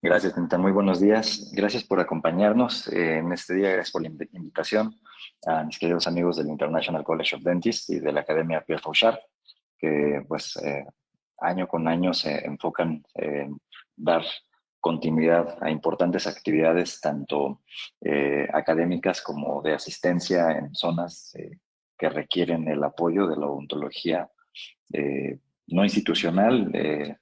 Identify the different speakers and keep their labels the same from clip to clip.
Speaker 1: Gracias, Tinta. Muy buenos días. Gracias por acompañarnos en este día. Gracias por la invitación a mis queridos amigos del International College of Dentists y de la Academia Pierre Fauchard, que año con año se enfocan en dar continuidad a importantes actividades, tanto académicas como de asistencia en zonas que requieren el apoyo de la odontología eh, no institucional,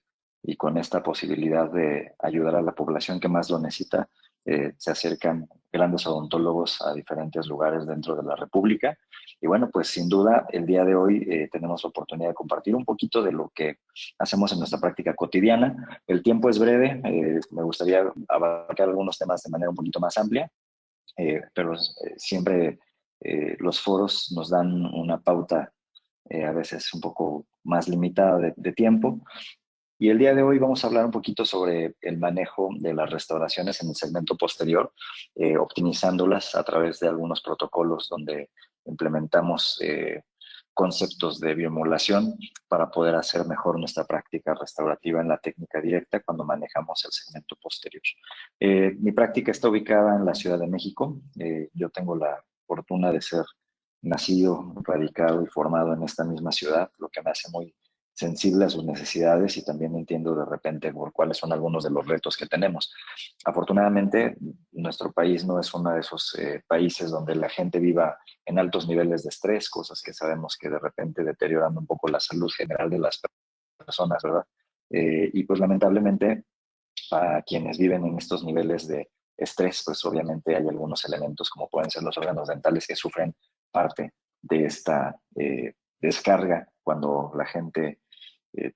Speaker 1: y con esta posibilidad de ayudar a la población que más lo necesita. Se acercan grandes odontólogos a diferentes lugares dentro de la República. Y bueno, pues sin duda el día de hoy tenemos la oportunidad de compartir un poquito de lo que hacemos en nuestra práctica cotidiana. El tiempo es breve, me gustaría abarcar algunos temas de manera un poquito más amplia, pero siempre los foros nos dan una pauta a veces un poco más limitada de tiempo. Y el día de hoy vamos a hablar un poquito sobre el manejo de las restauraciones en el segmento posterior, optimizándolas a través de algunos protocolos donde implementamos conceptos de biomodulación para poder hacer mejor nuestra práctica restaurativa en la técnica directa cuando manejamos el segmento posterior. Mi práctica está ubicada en la Ciudad de México. Yo tengo la fortuna de ser nacido, radicado y formado en esta misma ciudad, lo que me hace muy sensible a sus necesidades y también entiendo de repente por cuáles son algunos de los retos que tenemos. Afortunadamente, nuestro país no es uno de esos países donde la gente viva en altos niveles de estrés, cosas que sabemos que de repente deterioran un poco la salud general de las personas, ¿verdad? Y pues lamentablemente, para quienes viven en estos niveles de estrés, pues obviamente hay algunos elementos como pueden ser los órganos dentales que sufren parte de esta descarga cuando la gente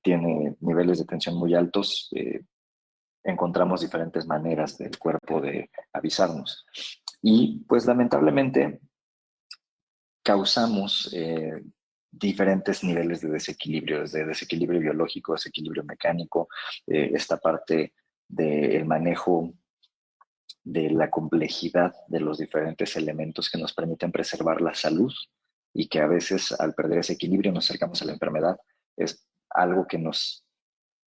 Speaker 1: tiene niveles de tensión muy altos. Encontramos diferentes maneras del cuerpo de avisarnos. Y pues lamentablemente causamos diferentes niveles de desequilibrio, desde desequilibrio biológico, desequilibrio mecánico, esta parte del manejo de la complejidad de los diferentes elementos que nos permiten preservar la salud y que a veces al perder ese equilibrio nos acercamos a la enfermedad. Es algo que nos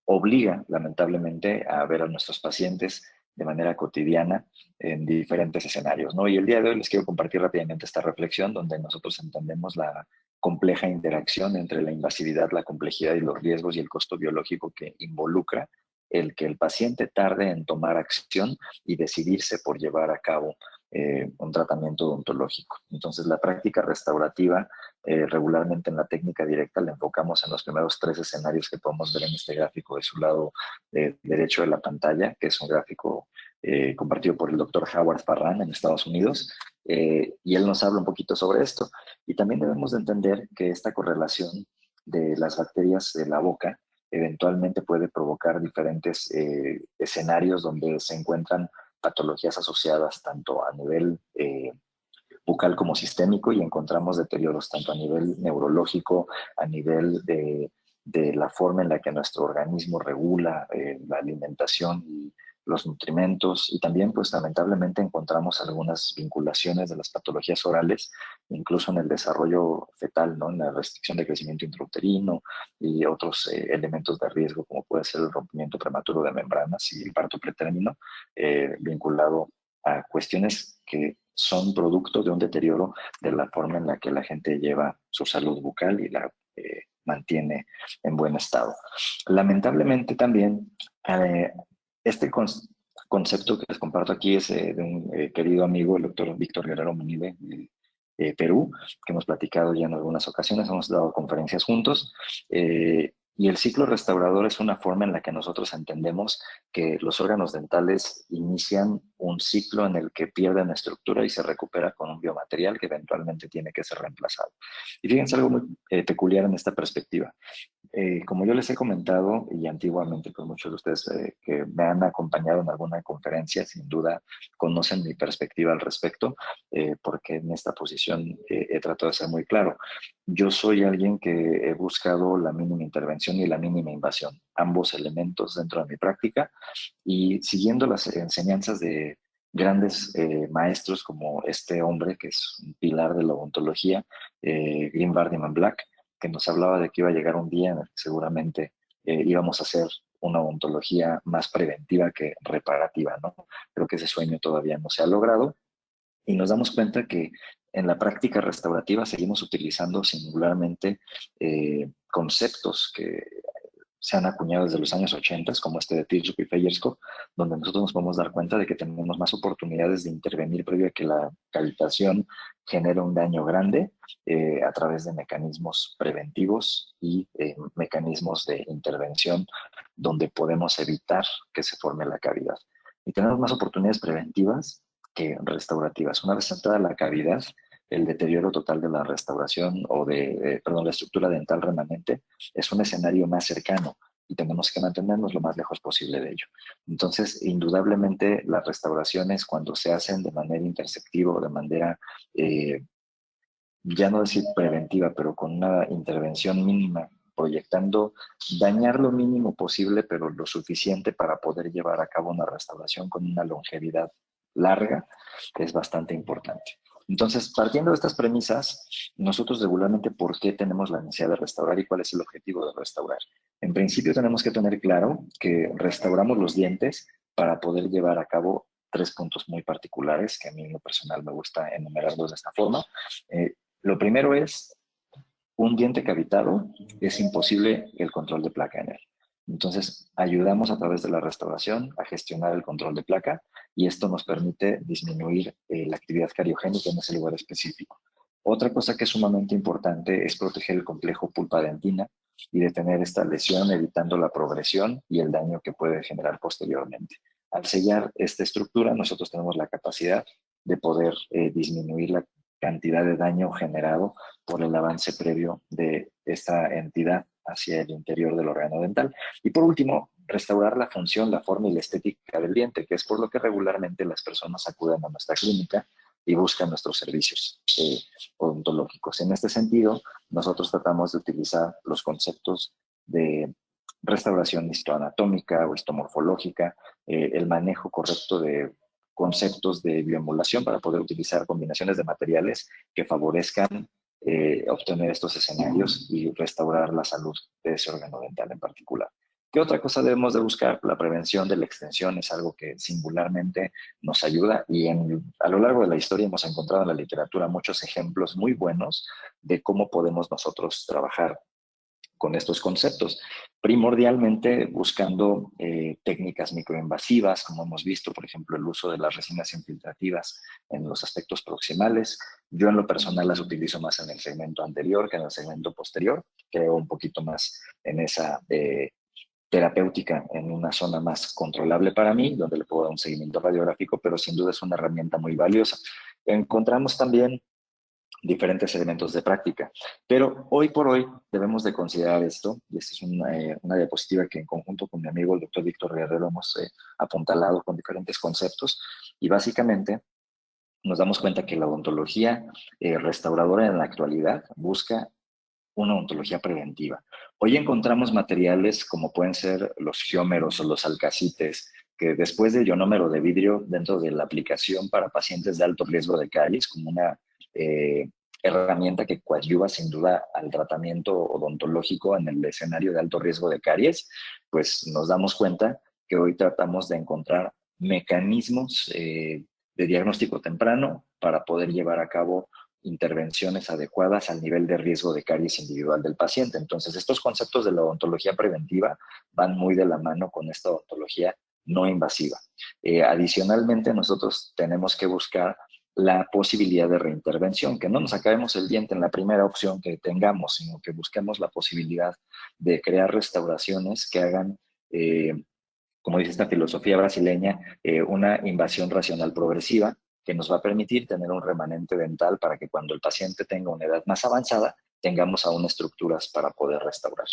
Speaker 1: obliga lamentablemente a ver a nuestros pacientes de manera cotidiana en diferentes escenarios, ¿no? Y el día de hoy les quiero compartir rápidamente esta reflexión donde nosotros entendemos la compleja interacción entre la invasividad, la complejidad y los riesgos y el costo biológico que involucra el que el paciente tarde en tomar acción y decidirse por llevar a cabo un tratamiento odontológico. Entonces, la práctica restaurativa, regularmente en la técnica directa, la enfocamos en los primeros 3 escenarios que podemos ver en este gráfico de su lado derecho de la pantalla, que es un gráfico compartido por el doctor Howard Farran en Estados Unidos, y él nos habla un poquito sobre esto. Y también debemos de entender que esta correlación de las bacterias de la boca eventualmente puede provocar diferentes escenarios donde se encuentran patologías asociadas tanto a nivel bucal como sistémico, y encontramos deterioros tanto a nivel neurológico, a nivel de la forma en la que nuestro organismo regula la alimentación y los nutrimentos, y también pues lamentablemente encontramos algunas vinculaciones de las patologías orales, incluso en el desarrollo fetal, ¿no? En la restricción de crecimiento intrauterino y otros elementos de riesgo como puede ser el rompimiento prematuro de membranas y el parto pretérmino, vinculado a cuestiones que son producto de un deterioro de la forma en la que la gente lleva su salud bucal y la mantiene en buen estado. Lamentablemente también, eh, este concepto que les comparto aquí es de un querido amigo, el doctor Víctor Guerrero Munide, de Perú, que hemos platicado ya en algunas ocasiones, hemos dado conferencias juntos, y el ciclo restaurador es una forma en la que nosotros entendemos que los órganos dentales inician un ciclo en el que pierden estructura y se recupera con un biomaterial que eventualmente tiene que ser reemplazado. Y fíjense algo muy peculiar en esta perspectiva. Como yo les he comentado, y antiguamente pues muchos de ustedes que me han acompañado en alguna conferencia, sin duda conocen mi perspectiva al respecto, porque en esta posición he tratado de ser muy claro. Yo soy alguien que he buscado la mínima intervención y la mínima invasión, ambos elementos dentro de mi práctica, y siguiendo las enseñanzas de grandes maestros como este hombre que es un pilar de la odontología, Grim Vardiman Black, que nos hablaba de que iba a llegar un día en el que seguramente íbamos a ser una odontología más preventiva que reparativa, ¿no? Creo que ese sueño todavía no se ha logrado y nos damos cuenta que en la práctica restaurativa seguimos utilizando singularmente conceptos que se han acuñado desde los años 80, como este de Tirschuk y Feierskov, donde nosotros nos podemos dar cuenta de que tenemos más oportunidades de intervenir previo a que la cavitación genere un daño grande a través de mecanismos preventivos y mecanismos de intervención donde podemos evitar que se forme la cavidad. Y tenemos más oportunidades preventivas que restaurativas. Una vez entrada la cavidad, el deterioro total de la restauración o perdón, la estructura dental remanente es un escenario más cercano y tenemos que mantenernos lo más lejos posible de ello. Entonces, indudablemente, las restauraciones cuando se hacen de manera interceptiva o de manera, ya no decir preventiva, pero con una intervención mínima, proyectando dañar lo mínimo posible, pero lo suficiente para poder llevar a cabo una restauración con una longevidad larga, es bastante importante. Entonces, partiendo de estas premisas, nosotros regularmente, ¿por qué tenemos la necesidad de restaurar y cuál es el objetivo de restaurar? En principio, tenemos que tener claro que restauramos los dientes para poder llevar a cabo tres puntos muy particulares, que a mí en lo personal me gusta enumerarlos de esta forma. Lo primero es, un diente cavitado, es imposible el control de placa en él. Entonces, ayudamos a través de la restauración a gestionar el control de placa y esto nos permite disminuir la actividad cariogénica en ese lugar específico. Otra cosa que es sumamente importante es proteger el complejo pulpa-dentina y detener esta lesión, evitando la progresión y el daño que puede generar posteriormente. Al sellar esta estructura, nosotros tenemos la capacidad de poder disminuir la cantidad de daño generado por el avance previo de esta entidad hacia el interior del órgano dental. Y por último, restaurar la función, la forma y la estética del diente, que es por lo que regularmente las personas acuden a nuestra clínica y buscan nuestros servicios odontológicos. En este sentido, nosotros tratamos de utilizar los conceptos de restauración histoanatómica o histomorfológica, el manejo correcto de conceptos de bioemulación para poder utilizar combinaciones de materiales que favorezcan obtener estos escenarios y restaurar la salud de ese órgano dental en particular. ¿Qué otra cosa debemos de buscar? La prevención de la extensión es algo que singularmente nos ayuda y a lo largo de la historia hemos encontrado en la literatura muchos ejemplos muy buenos de cómo podemos nosotros trabajar con estos conceptos, primordialmente buscando técnicas microinvasivas, como hemos visto, por ejemplo, el uso de las resinas infiltrativas en los aspectos proximales. Yo en lo personal las utilizo más en el segmento anterior que en el segmento posterior, creo un poquito más en esa terapéutica en una zona más controlable para mí, donde le puedo dar un seguimiento radiográfico, pero sin duda es una herramienta muy valiosa. Encontramos también diferentes elementos de práctica. Pero hoy por hoy debemos de considerar esto, y esta es una diapositiva que en conjunto con mi amigo el doctor Víctor Guerrero hemos apuntalado con diferentes conceptos, y básicamente nos damos cuenta que la odontología restauradora en la actualidad busca una odontología preventiva. Hoy encontramos materiales como pueden ser los geómeros o los alcacites, que después del ionómero de vidrio dentro de la aplicación para pacientes de alto riesgo de caries, como una eh, herramienta que coadyuva sin duda al tratamiento odontológico en el escenario de alto riesgo de caries, pues nos damos cuenta que hoy tratamos de encontrar mecanismos de diagnóstico temprano para poder llevar a cabo intervenciones adecuadas al nivel de riesgo de caries individual del paciente. Entonces, estos conceptos de la odontología preventiva van muy de la mano con esta odontología no invasiva. Adicionalmente, nosotros tenemos que buscar la posibilidad de reintervención, que no nos acabemos el diente en la primera opción que tengamos, sino que busquemos la posibilidad de crear restauraciones que hagan, como dice esta filosofía brasileña, una invasión racional progresiva, que nos va a permitir tener un remanente dental para que cuando el paciente tenga una edad más avanzada, tengamos aún estructuras para poder restaurar.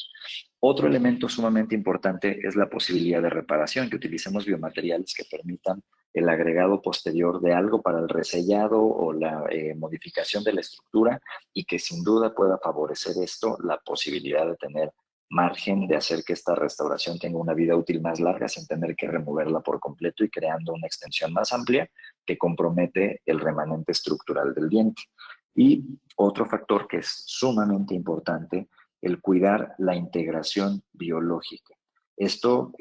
Speaker 1: Otro elemento sumamente importante es la posibilidad de reparación, que utilicemos biomateriales que permitan el agregado posterior de algo para el resellado o la modificación de la estructura y que sin duda pueda favorecer esto la posibilidad de tener margen de hacer que esta restauración tenga una vida útil más larga sin tener que removerla por completo y creando una extensión más amplia que compromete el remanente estructural del diente. Y otro factor que es sumamente importante, el cuidar la integración biológica. Esto,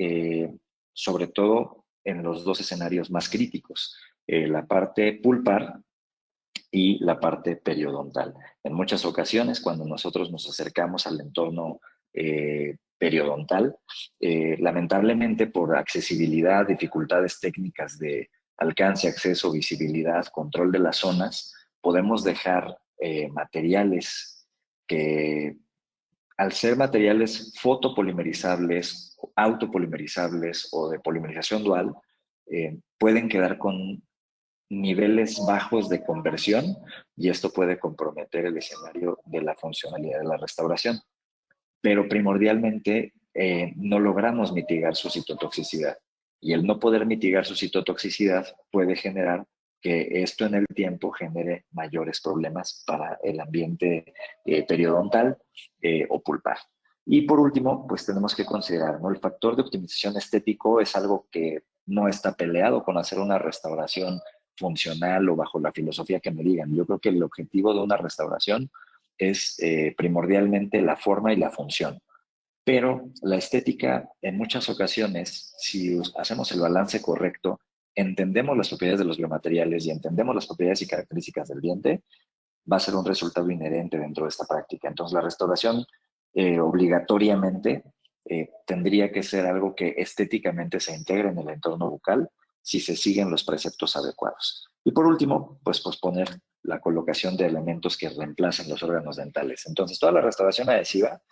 Speaker 1: sobre todo, en los dos escenarios más críticos, la parte pulpar y la parte periodontal. En muchas ocasiones, cuando nosotros nos acercamos al entorno periodontal, lamentablemente por accesibilidad, dificultades técnicas de alcance, acceso, visibilidad, control de las zonas, podemos dejar materiales que, al ser materiales fotopolimerizables, autopolimerizables o de polimerización dual, pueden quedar con niveles bajos de conversión y esto puede comprometer el escenario de la funcionalidad de la restauración. Pero primordialmente no logramos mitigar su citotoxicidad y el no poder mitigar su citotoxicidad puede generar que esto en el tiempo genere mayores problemas para el ambiente periodontal o pulpar. Y por último, pues tenemos que considerar, ¿no? El factor de optimización estético es algo que no está peleado con hacer una restauración funcional o bajo la filosofía que me digan. Yo creo que el objetivo de una restauración es primordialmente la forma y la función. Pero la estética, en muchas ocasiones, si hacemos el balance correcto, entendemos las propiedades de los biomateriales y entendemos las propiedades y características del diente, va a ser un resultado inherente dentro de esta práctica. Entonces, la restauración obligatoriamente tendría que ser algo que estéticamente se integre en el entorno bucal si se siguen los preceptos adecuados. Y por último, pues posponer la colocación de elementos que reemplacen los órganos dentales. Entonces, toda la restauración adhesiva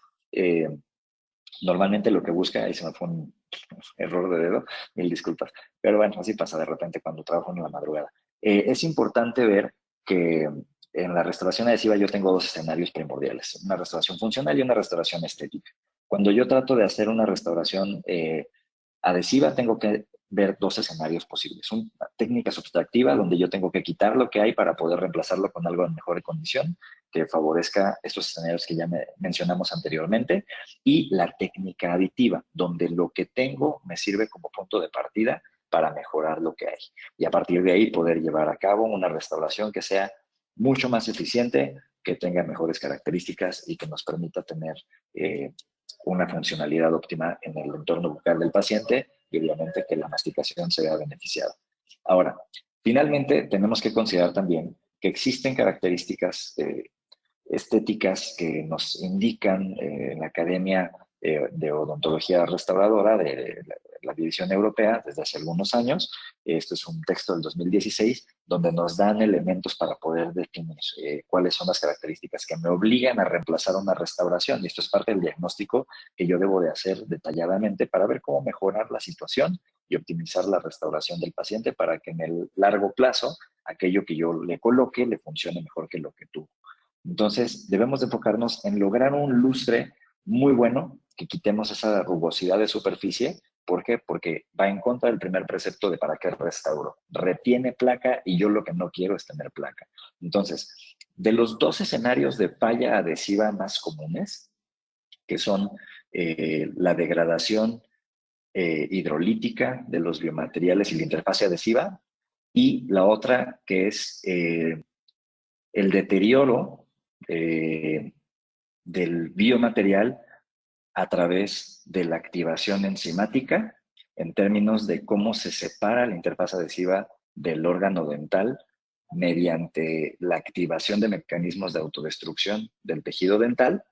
Speaker 1: normalmente lo que busca, ahí se me fue un error de dedo, mil disculpas, pero bueno, así pasa de repente cuando trabajo en la madrugada. Es importante ver que en la restauración adhesiva yo tengo dos escenarios primordiales, una restauración funcional y una restauración estética. Cuando yo trato de hacer una restauración adhesiva, tengo que ver dos escenarios posibles. Una técnica subtractiva, donde yo tengo que quitar lo que hay para poder reemplazarlo con algo en mejor condición, que favorezca estos escenarios que ya mencionamos anteriormente. Y la técnica aditiva, donde lo que tengo me sirve como punto de partida para mejorar lo que hay. Y a partir de ahí poder llevar a cabo una restauración que sea mucho más eficiente, que tenga mejores características y que nos permita tener una funcionalidad óptima en el entorno bucal del paciente y obviamente que la masticación se vea beneficiada. Ahora, finalmente tenemos que considerar también que existen características estéticas que nos indican en la Academia de Odontología Restauradora de la División Europea desde hace algunos años. Esto es un texto del 2016 donde nos dan elementos para poder definir cuáles son las características que me obligan a reemplazar una restauración. Y esto es parte del diagnóstico que yo debo de hacer detalladamente para ver cómo mejorar la situación y optimizar la restauración del paciente para que en el largo plazo aquello que yo le coloque le funcione mejor que lo que tuvo. Entonces, debemos de enfocarnos en lograr un lustre muy bueno, que quitemos esa rugosidad de superficie. ¿Por qué? Porque va en contra del primer precepto de para qué restauro. Retiene placa y yo lo que no quiero es tener placa. Entonces, de los dos escenarios de falla adhesiva más comunes, que son la degradación hidrolítica de los biomateriales y la interfase adhesiva, y la otra que es el deterioro eh, del biomaterial a través de la activación enzimática en términos de cómo se separa la interfaz adhesiva del órgano dental mediante la activación de mecanismos de autodestrucción del tejido dental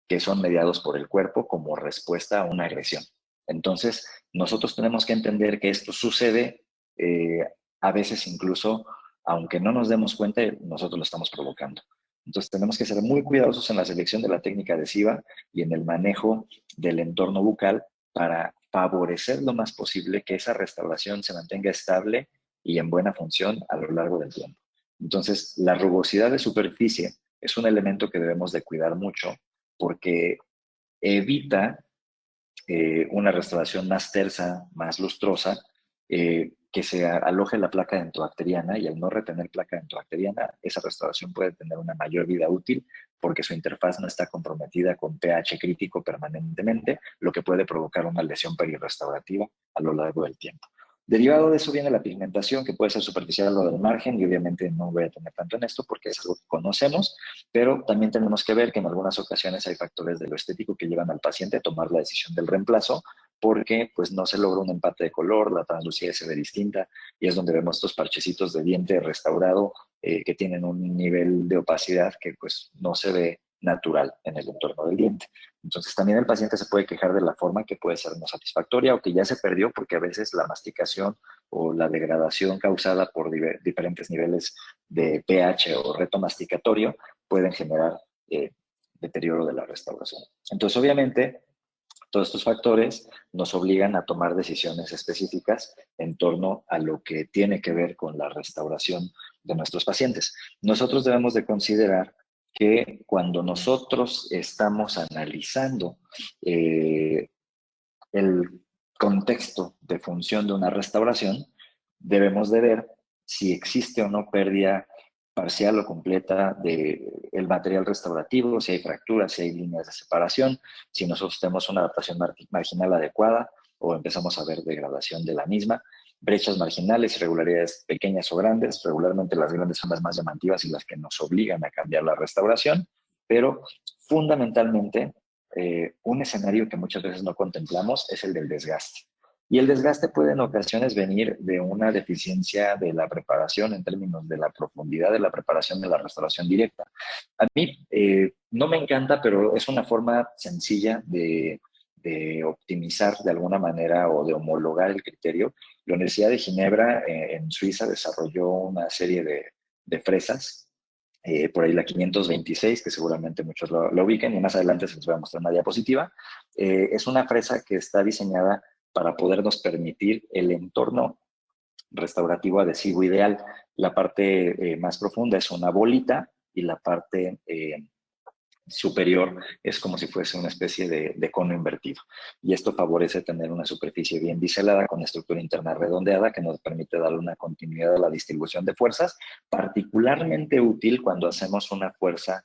Speaker 1: que son mediados por el cuerpo como respuesta a una agresión. Entonces, nosotros tenemos que entender que esto sucede a veces incluso, aunque no nos demos cuenta, nosotros lo estamos provocando. Entonces, tenemos que ser muy cuidadosos en la selección de la técnica adhesiva y en el manejo del entorno bucal para favorecer lo más posible que esa restauración se mantenga estable y en buena función a lo largo del tiempo. Entonces, la rugosidad de superficie es un elemento que debemos de cuidar mucho porque evita una restauración más tersa, más lustrosa, que se aloje la placa dentobacteriana y al no retener placa dentobacteriana, esa restauración puede tener una mayor vida útil porque su interfaz no está comprometida con pH crítico permanentemente, lo que puede provocar una lesión perirrestaurativa a lo largo del tiempo. Derivado de eso viene la pigmentación, que puede ser superficial o del margen, y obviamente no voy a tener tanto en esto porque es algo que conocemos, pero también tenemos que ver que en algunas ocasiones hay factores de lo estético que llevan al paciente a tomar la decisión del reemplazo porque pues no se logra un empate de color, la translucidez se ve distinta y es donde vemos estos parchecitos de diente restaurado que tienen un nivel de opacidad que pues no se ve natural en el entorno del diente. Entonces también el paciente se puede quejar de la forma que puede ser no satisfactoria o que ya se perdió porque a veces la masticación o la degradación causada por diferentes niveles de pH o reto masticatorio pueden generar deterioro de la restauración. Entonces, obviamente, todos estos factores nos obligan a tomar decisiones específicas en torno a lo que tiene que ver con la restauración de nuestros pacientes. Nosotros debemos de considerar que cuando nosotros estamos analizando el contexto de función de una restauración, debemos de ver si existe o no pérdida parcial o completa del material restaurativo, si hay fracturas, si hay líneas de separación, si nosotros tenemos una adaptación marginal adecuada o empezamos a ver degradación de la misma, brechas marginales, irregularidades pequeñas o grandes, regularmente las grandes son las más llamativas y las que nos obligan a cambiar la restauración, pero fundamentalmente un escenario que muchas veces no contemplamos es el del desgaste. Y el desgaste puede en ocasiones venir de una deficiencia de la preparación en términos de la profundidad de la preparación de la restauración directa. A mí no me encanta, pero es una forma sencilla de optimizar de alguna manera o de homologar el criterio. La Universidad de Ginebra en Suiza desarrolló una serie de fresas por ahí la 526, que seguramente muchos lo ubiquen, y más adelante se les voy a mostrar una diapositiva. Es una fresa que está diseñada para podernos permitir el entorno restaurativo adhesivo ideal. La parte más profunda es una bolita y la parte superior es como si fuese una especie de cono invertido. Y esto favorece tener una superficie bien biselada con estructura interna redondeada que nos permite darle una continuidad a la distribución de fuerzas, particularmente útil cuando hacemos una fuerza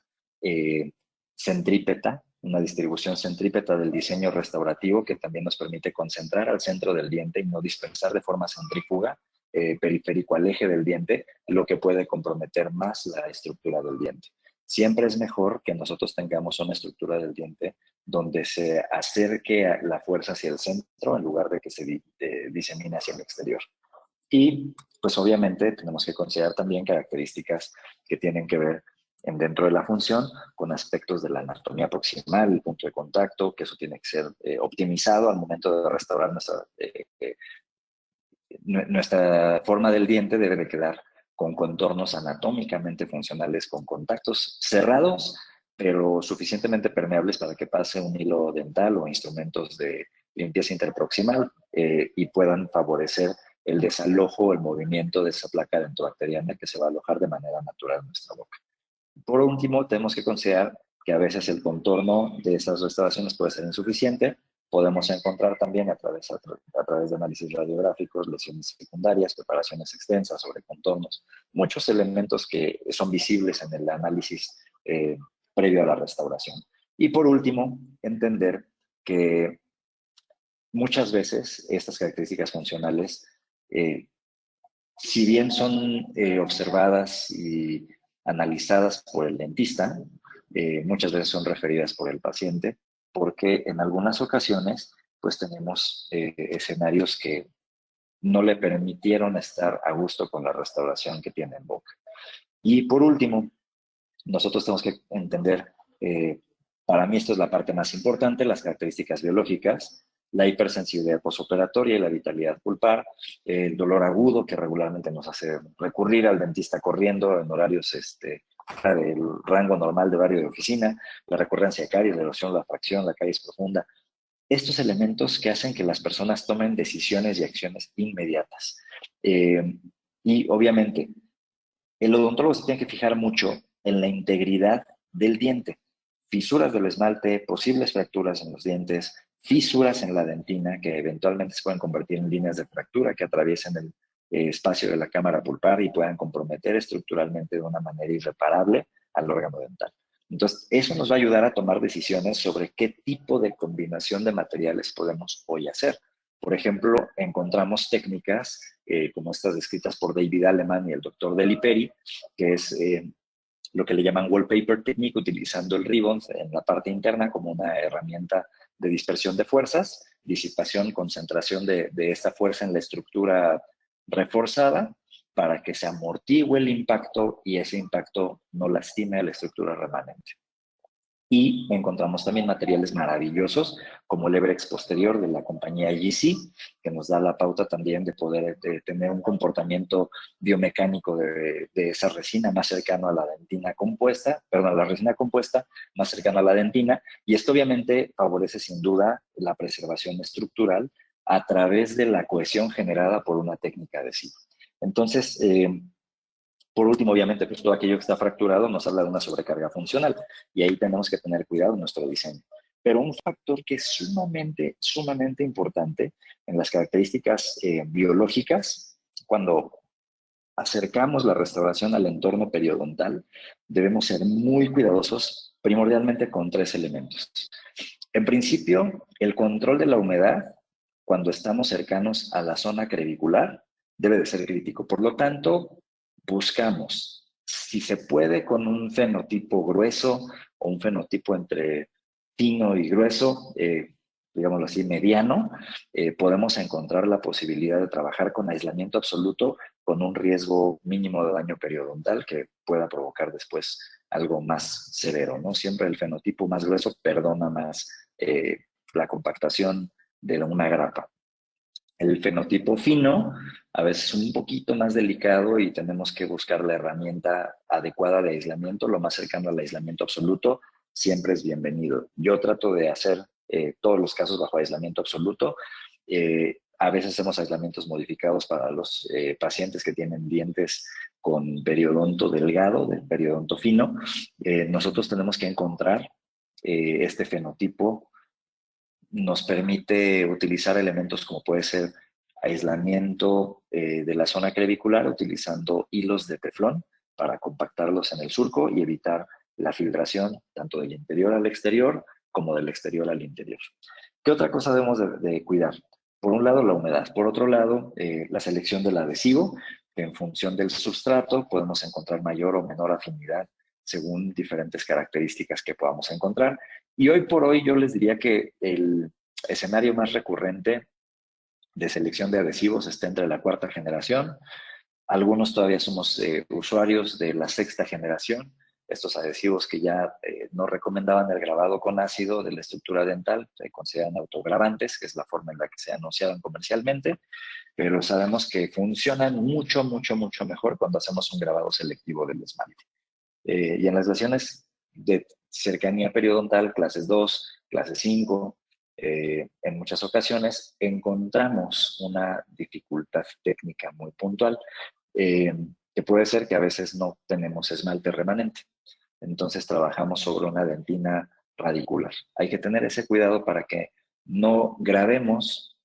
Speaker 1: centrípeta, una distribución centrípeta del diseño restaurativo que también nos permite concentrar al centro del diente y no dispersar de forma centrífuga periférico al eje del diente, lo que puede comprometer más la estructura del diente. Siempre es mejor que nosotros tengamos una estructura del diente donde se acerque la fuerza hacia el centro en lugar de que se disemine hacia el exterior. Y pues obviamente tenemos que considerar también características que tienen que ver dentro de la función con aspectos de la anatomía proximal, el punto de contacto, que eso tiene que ser optimizado al momento de restaurar nuestra forma del diente debe de quedar con contornos anatómicamente funcionales, con contactos cerrados, pero suficientemente permeables para que pase un hilo dental o instrumentos de limpieza interproximal y puedan favorecer el desalojo, el movimiento de esa placa dentobacteriana que se va a alojar de manera natural en nuestra boca. Por último, tenemos que considerar que a veces el contorno de esas restauraciones puede ser insuficiente. Podemos encontrar también a través de análisis radiográficos, lesiones secundarias, preparaciones extensas sobre contornos, muchos elementos que son visibles en el análisis previo a la restauración. Y por último, entender que muchas veces estas características funcionales, si bien son observadas y analizadas por el dentista, muchas veces son referidas por el paciente, porque en algunas ocasiones pues tenemos escenarios que no le permitieron estar a gusto con la restauración que tiene en boca. Y por último, nosotros tenemos que entender, para mí esto es la parte más importante, las características biológicas, la hipersensibilidad posoperatoria y la vitalidad pulpar, el dolor agudo que regularmente nos hace recurrir al dentista corriendo en horarios fuera del rango normal de horario de oficina, la recurrencia de caries, la erosión, la fracción, la caries profunda. Estos elementos que hacen que las personas tomen decisiones y acciones inmediatas. Y obviamente, el odontólogo se tiene que fijar mucho en la integridad del diente. Fisuras del esmalte, posibles fracturas en los dientes, fisuras en la dentina que eventualmente se pueden convertir en líneas de fractura que atraviesen el espacio de la cámara pulpar y puedan comprometer estructuralmente de una manera irreparable al órgano dental. Entonces, eso nos va a ayudar a tomar decisiones sobre qué tipo de combinación de materiales podemos hoy hacer. Por ejemplo, encontramos técnicas como estas descritas por David Aleman y el doctor Deliperi, que es lo que le llaman wallpaper technique, utilizando el ribbon en la parte interna como una herramienta de dispersión de fuerzas, disipación, concentración de esta fuerza en la estructura reforzada para que se amortigue el impacto y ese impacto no lastime a la estructura remanente. Y encontramos también materiales maravillosos como el Ebrex posterior de la compañía GC, que nos da la pauta también de poder tener un comportamiento biomecánico de esa resina más cercano a la dentina compuesta, perdón, a la resina compuesta más cercano a la dentina, y esto obviamente favorece sin duda la preservación estructural a través de la cohesión generada por una técnica adhesiva. Entonces, por último, obviamente, pues todo aquello que está fracturado nos habla de una sobrecarga funcional y ahí tenemos que tener cuidado en nuestro diseño. Pero un factor que es sumamente importante en las características biológicas, cuando acercamos la restauración al entorno periodontal, debemos ser muy cuidadosos, primordialmente con 3 elementos. En principio, el control de la humedad, cuando estamos cercanos a la zona crevicular, debe de ser crítico. Por lo tanto, buscamos, si se puede, con un fenotipo grueso o un fenotipo entre fino y grueso, digámoslo así, mediano, podemos encontrar la posibilidad de trabajar con aislamiento absoluto con un riesgo mínimo de daño periodontal que pueda provocar después algo más severo, ¿no? Siempre el fenotipo más grueso perdona más la compactación de una grapa. El fenotipo fino a veces es un poquito más delicado y tenemos que buscar la herramienta adecuada de aislamiento, lo más cercano al aislamiento absoluto siempre es bienvenido. Yo trato de hacer todos los casos bajo aislamiento absoluto. A veces hacemos aislamientos modificados para los pacientes que tienen dientes con periodonto delgado, del periodonto fino. Nosotros tenemos que encontrar este fenotipo. Nos permite utilizar elementos como puede ser aislamiento de la zona crevicular utilizando hilos de teflón para compactarlos en el surco y evitar la filtración tanto del interior al exterior como del exterior al interior. ¿Qué otra cosa debemos de cuidar? Por un lado, la humedad. Por otro lado, la selección del adhesivo, que en función del sustrato podemos encontrar mayor o menor afinidad según diferentes características que podamos encontrar. Y hoy por hoy yo les diría que el escenario más recurrente de selección de adhesivos está entre la 4ª generación. Algunos todavía somos usuarios de la 6ª generación, estos adhesivos que ya no recomendaban el grabado con ácido de la estructura dental, se consideran autogravantes, que es la forma en la que se anunciaban comercialmente, pero sabemos que funcionan mucho mejor cuando hacemos un grabado selectivo del esmalte. Y en las lesiones de cercanía periodontal, clases 2, clase 5, en muchas ocasiones encontramos una dificultad técnica muy puntual, que puede ser que a veces no tenemos esmalte remanente. Entonces trabajamos sobre una dentina radicular. Hay que tener ese cuidado para que no grabemos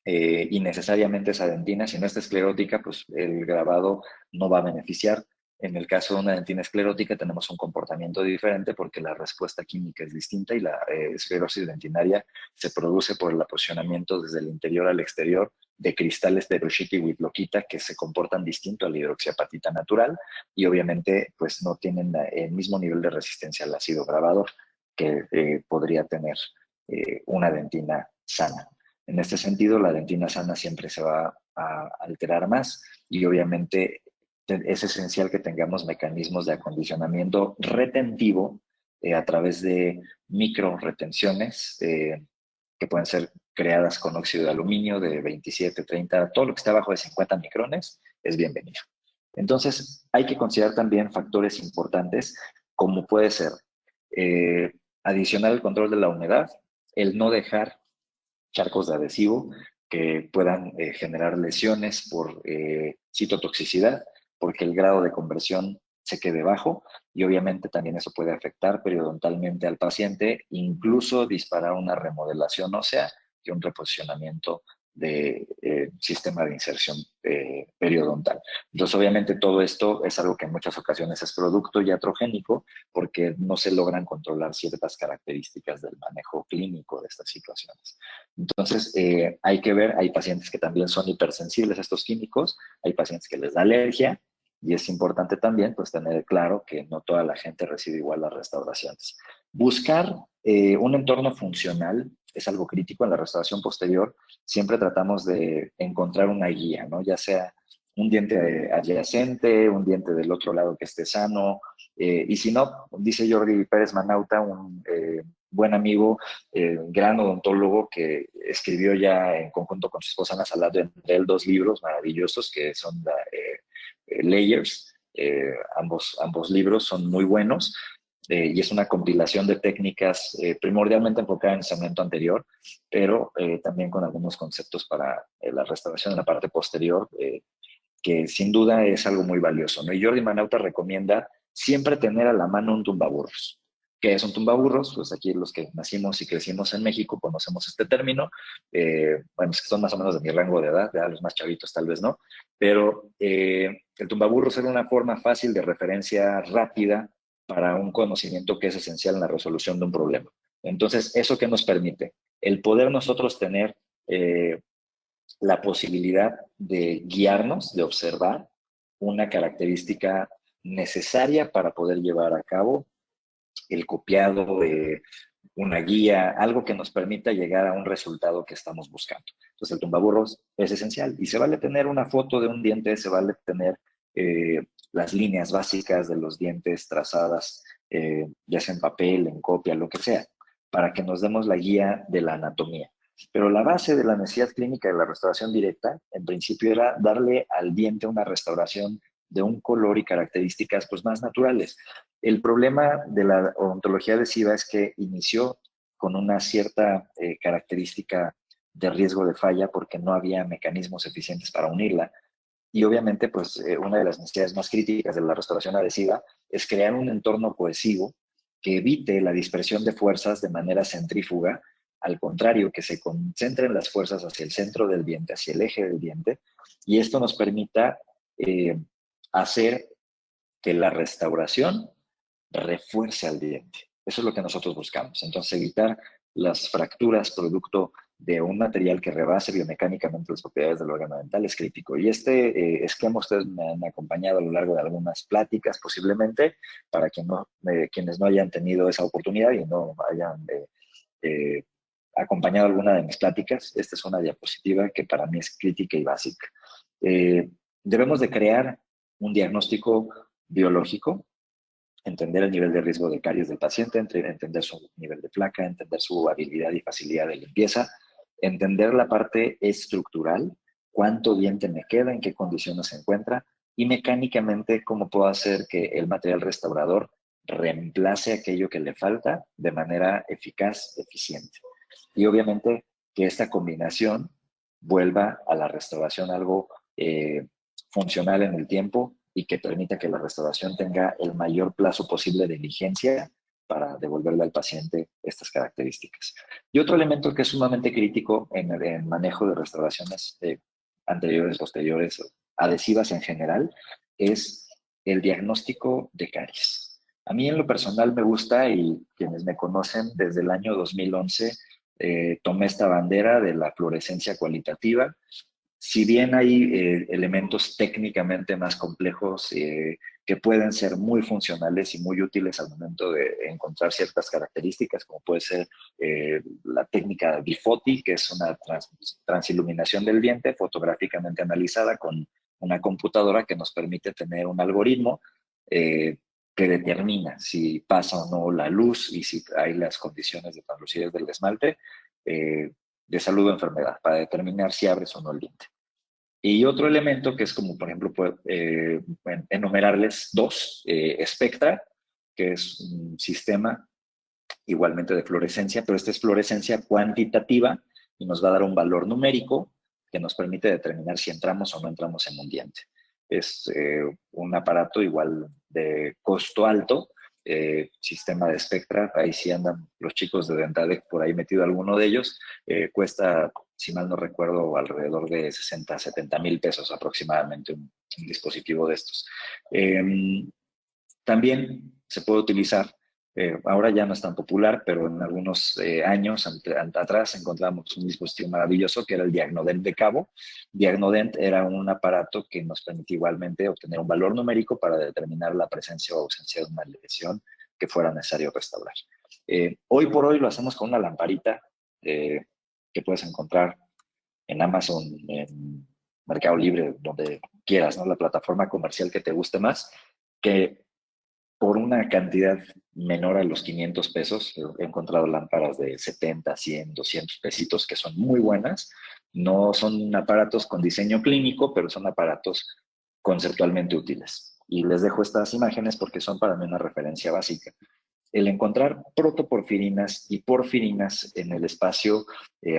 Speaker 1: innecesariamente esa dentina. Si no está esclerótica, pues el grabado no va a beneficiar. En el caso de una dentina esclerótica tenemos un comportamiento diferente porque la respuesta química es distinta y la esclerosis dentinaria se produce por el aposicionamiento desde el interior al exterior de cristales de Hiroshiki y Whitlockita que se comportan distinto a la hidroxiapatita natural y obviamente pues no tienen el mismo nivel de resistencia al ácido grabador que podría tener una dentina sana. En este sentido, la dentina sana siempre se va a alterar más y obviamente es esencial que tengamos mecanismos de acondicionamiento retentivo a través de micro retenciones que pueden ser creadas con óxido de aluminio de 27, 30, todo lo que está abajo de 50 micrones es bienvenido. Entonces, hay que considerar también factores importantes como puede ser adicional el control de la humedad, el no dejar charcos de adhesivo que puedan generar lesiones por citotoxicidad, porque el grado de conversión se quede bajo y obviamente también eso puede afectar periodontalmente al paciente, incluso disparar una remodelación ósea y un reposicionamiento de sistema de inserción periodontal. Entonces, obviamente todo esto es algo que en muchas ocasiones es producto iatrogénico porque no se logran controlar ciertas características del manejo clínico de estas situaciones. Entonces, hay que ver, hay pacientes que también son hipersensibles a estos químicos, hay pacientes que les da alergia, y es importante también pues tener claro que no toda la gente recibe igual las restauraciones. Buscar un entorno funcional es algo crítico en la restauración posterior, siempre tratamos de encontrar una guía, ¿no? Ya sea un diente adyacente, un diente del otro lado que esté sano, y si no, dice Jordi Pérez Manauta, un buen amigo, gran odontólogo que escribió ya en conjunto con su esposa Ana Salado entre él 2 libros maravillosos que son Layers. Ambos libros son muy buenos y es una compilación de técnicas primordialmente enfocada en el segmento anterior, pero también con algunos conceptos para la restauración en la parte posterior, que sin duda es algo muy valioso, ¿no? Y Jordi Manauta recomienda siempre tener a la mano un tumbaburros. ¿Qué es un tumbaburros? Pues aquí los que nacimos y crecimos en México conocemos este término. Bueno, es que son más o menos de mi rango de edad, ya los más chavitos tal vez no, pero el tumbaburros era una forma fácil de referencia rápida para un conocimiento que es esencial en la resolución de un problema. Entonces, ¿eso qué nos permite? El poder nosotros tener la posibilidad de guiarnos, de observar una característica necesaria para poder llevar a cabo el copiado de una guía, algo que nos permita llegar a un resultado que estamos buscando. Entonces el tumbaburros es esencial y se vale tener una foto de un diente, se vale tener las líneas básicas de los dientes trazadas, ya sea en papel, en copia, lo que sea, para que nos demos la guía de la anatomía. Pero la base de la necesidad clínica de la restauración directa, en principio, era darle al diente una restauración de un color y características pues, más naturales. El problema de la odontología adhesiva es que inició con una cierta característica de riesgo de falla porque no había mecanismos eficientes para unirla. Y obviamente, pues una de las necesidades más críticas de la restauración adhesiva es crear un entorno cohesivo que evite la dispersión de fuerzas de manera centrífuga, al contrario, que se concentren las fuerzas hacia el centro del diente, hacia el eje del diente, y esto nos permita hacer que la restauración refuerce al diente. Eso es lo que nosotros buscamos. Entonces, evitar las fracturas producto de un material que rebase biomecánicamente las propiedades del órgano dental es crítico. Y este esquema ustedes me han acompañado a lo largo de algunas pláticas, posiblemente, para quienes no hayan tenido esa oportunidad y no hayan eh, acompañado alguna de mis pláticas. Esta es una diapositiva que para mí es crítica y básica. Debemos de crear un diagnóstico biológico, entender el nivel de riesgo de caries del paciente, entender su nivel de placa, entender su habilidad y facilidad de limpieza, entender la parte estructural, cuánto diente me queda, en qué condiciones se encuentra, y mecánicamente cómo puedo hacer que el material restaurador reemplace aquello que le falta de manera eficaz, eficiente. Y obviamente que esta combinación vuelva a la restauración algo funcional en el tiempo y que permita que la restauración tenga el mayor plazo posible de vigencia para devolverle al paciente estas características. Y otro elemento que es sumamente crítico en el manejo de restauraciones anteriores, posteriores, adhesivas en general, es el diagnóstico de caries. A mí en lo personal me gusta, y quienes me conocen desde el año 2011, tomé esta bandera de la fluorescencia cualitativa. Si bien hay elementos técnicamente más complejos que pueden ser muy funcionales y muy útiles al momento de encontrar ciertas características, como puede ser la técnica de Bifoti, que es una transiluminación del diente fotográficamente analizada con una computadora que nos permite tener un algoritmo que determina si pasa o no la luz y si hay las condiciones de translucidez del esmalte de salud o enfermedad, para determinar si abres o no el diente. Y otro elemento que es como, por ejemplo, enumerarles dos, Spectra, que es un sistema igualmente de fluorescencia, pero esta es fluorescencia cuantitativa y nos va a dar un valor numérico que nos permite determinar si entramos o no entramos en un diente. Es un aparato igual de costo alto, sistema de Spectra, ahí sí andan los chicos de Dentadec por ahí metido alguno de ellos, cuesta, si mal no recuerdo, alrededor de 60, 70 mil pesos aproximadamente un dispositivo de estos. También se puede utilizar, ahora ya no es tan popular, pero en algunos años atrás encontramos un dispositivo maravilloso que era el Diagnodent de cabo. Diagnodent era un aparato que nos permitía igualmente obtener un valor numérico para determinar la presencia o ausencia de una lesión que fuera necesario restaurar. Hoy por hoy lo hacemos con una lamparita que puedes encontrar en Amazon, en Mercado Libre, donde quieras, ¿no? La plataforma comercial que te guste más, que por una cantidad menor a los 500 pesos, he encontrado lámparas de 70, 100, 200 pesitos que son muy buenas. No son aparatos con diseño clínico, pero son aparatos conceptualmente útiles. Y les dejo estas imágenes porque son para mí una referencia básica. El encontrar protoporfirinas y porfirinas en el espacio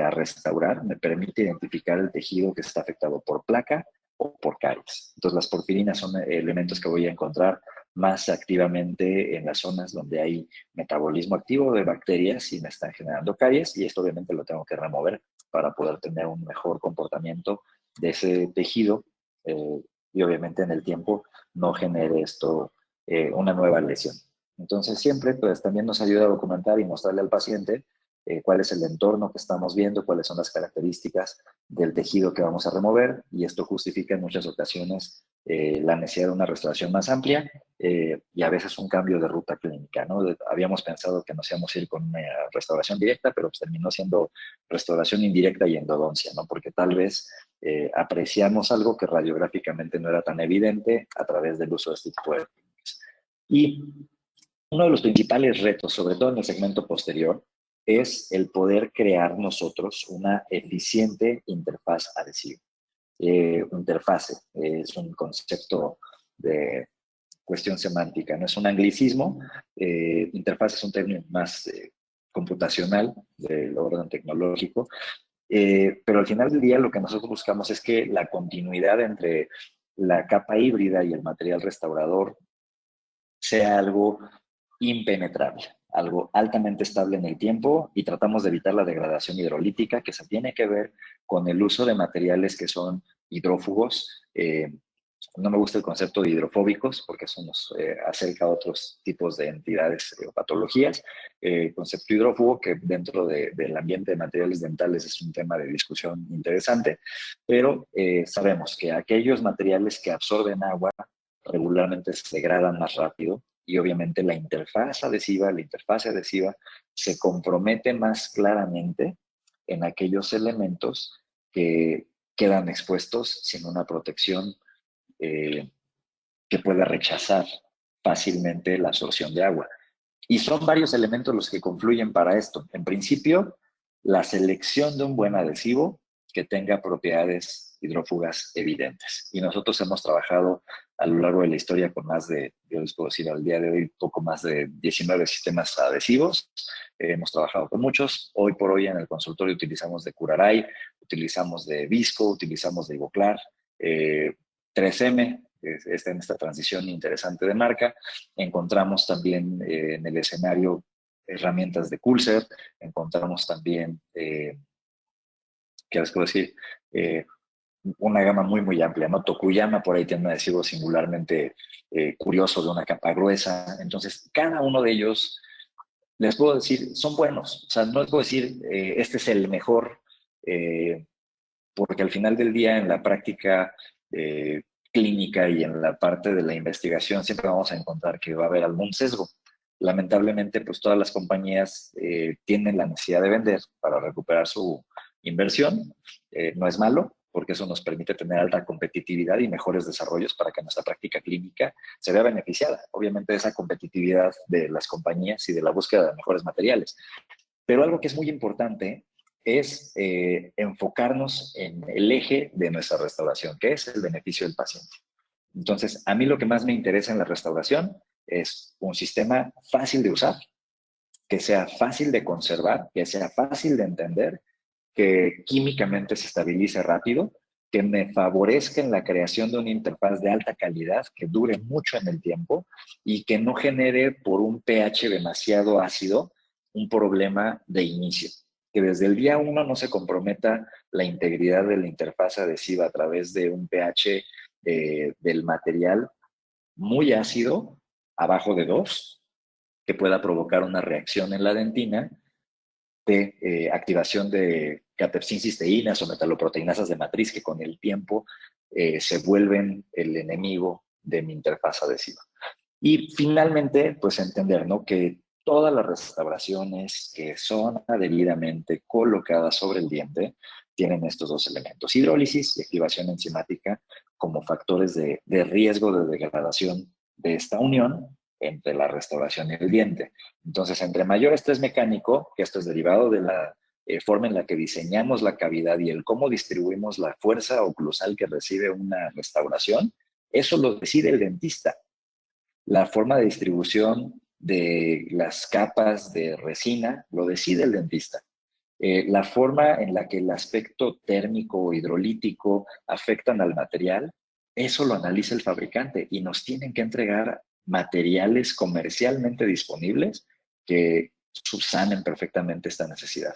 Speaker 1: a restaurar me permite identificar el tejido que está afectado por placa o por caries. Entonces, las porfirinas son elementos que voy a encontrar más activamente en las zonas donde hay metabolismo activo de bacterias y me están generando caries, y esto obviamente lo tengo que remover para poder tener un mejor comportamiento de ese tejido y obviamente en el tiempo no genere esto una nueva lesión. Entonces siempre pues también nos ayuda a documentar y mostrarle al paciente cuál es el entorno que estamos viendo, cuáles son las características del tejido que vamos a remover, y esto justifica en muchas ocasiones la necesidad de una restauración más amplia y a veces un cambio de ruta clínica, ¿no? Habíamos pensado que nos íbamos a ir con una restauración directa, pero pues terminó siendo restauración indirecta y endodoncia, ¿no? Porque tal vez apreciamos algo que radiográficamente no era tan evidente a través del uso de este tipo de técnicas. Y uno de los principales retos, sobre todo en el segmento posterior, es el poder crear nosotros una eficiente interfaz adhesiva. Interfase es un concepto de cuestión semántica, no es un anglicismo. Interfaz es un término más computacional del orden tecnológico, pero al final del día lo que nosotros buscamos es que la continuidad entre la capa híbrida y el material restaurador sea algo impenetrable, algo altamente estable en el tiempo, y tratamos de evitar la degradación hidrolítica que se tiene que ver con el uso de materiales que son hidrófugos. No me gusta el concepto de hidrofóbicos porque eso nos acerca a otros tipos de entidades o patologías. El concepto hidrófugo, que dentro del ambiente de materiales dentales es un tema de discusión interesante, pero sabemos que aquellos materiales que absorben agua regularmente se degradan más rápido, y obviamente la interfaz adhesiva se compromete más claramente en aquellos elementos que quedan expuestos sin una protección eh, que pueda rechazar fácilmente la absorción de agua. Y son varios elementos los que confluyen para esto. En principio, la selección de un buen adhesivo que tenga propiedades hidrófugas evidentes. Y nosotros hemos trabajado a lo largo de la historia con más de, yo les puedo decir al día de hoy, poco más de 19 sistemas adhesivos. Hemos trabajado con muchos. Hoy por hoy en el consultorio utilizamos de Curaray, utilizamos de Visco, utilizamos de Ivoclar, 3M, está en esta transición interesante de marca. Encontramos también en el escenario herramientas de Coolser, encontramos también, ¿qué les puedo decir? Una gama muy, muy amplia, ¿no? Tokuyama por ahí tiene un adhesivo singularmente curioso de una capa gruesa. Entonces, cada uno de ellos, les puedo decir, son buenos. O sea, no les puedo decir, este es el mejor, porque al final del día en la práctica clínica y en la parte de la investigación siempre vamos a encontrar que va a haber algún sesgo. Lamentablemente, pues todas las compañías tienen la necesidad de vender para recuperar su inversión. No es malo, porque eso nos permite tener alta competitividad y mejores desarrollos para que nuestra práctica clínica se vea beneficiada, obviamente, de esa competitividad de las compañías y de la búsqueda de mejores materiales. Pero algo que es muy importante es enfocarnos en el eje de nuestra restauración, que es el beneficio del paciente. Entonces, a mí lo que más me interesa en la restauración es un sistema fácil de usar, que sea fácil de conservar, que sea fácil de entender, que químicamente se estabilice rápido, que me favorezca en la creación de una interfaz de alta calidad, que dure mucho en el tiempo y que no genere por un pH demasiado ácido un problema de inicio. Que desde el día 1 no se comprometa la integridad de la interfaz adhesiva a través de un pH del material muy ácido, abajo de 2, que pueda provocar una reacción en la dentina de activación de catepsin-cisteínas o metaloproteinasas de matriz, que con el tiempo se vuelven el enemigo de mi interfaz adhesiva. Y finalmente, pues entender, ¿no?, que todas las restauraciones que son debidamente colocadas sobre el diente tienen estos dos elementos, hidrólisis y activación enzimática, como factores de riesgo de degradación de esta unión entre la restauración y el diente. Entonces, entre mayor estrés mecánico, que esto es derivado de la forma en la que diseñamos la cavidad y el cómo distribuimos la fuerza oclusal que recibe una restauración, eso lo decide el dentista. La forma de distribución de las capas de resina lo decide el dentista. La forma en la que el aspecto térmico o hidrolítico afectan al material, eso lo analiza el fabricante y nos tienen que entregar materiales comercialmente disponibles que subsanen perfectamente esta necesidad.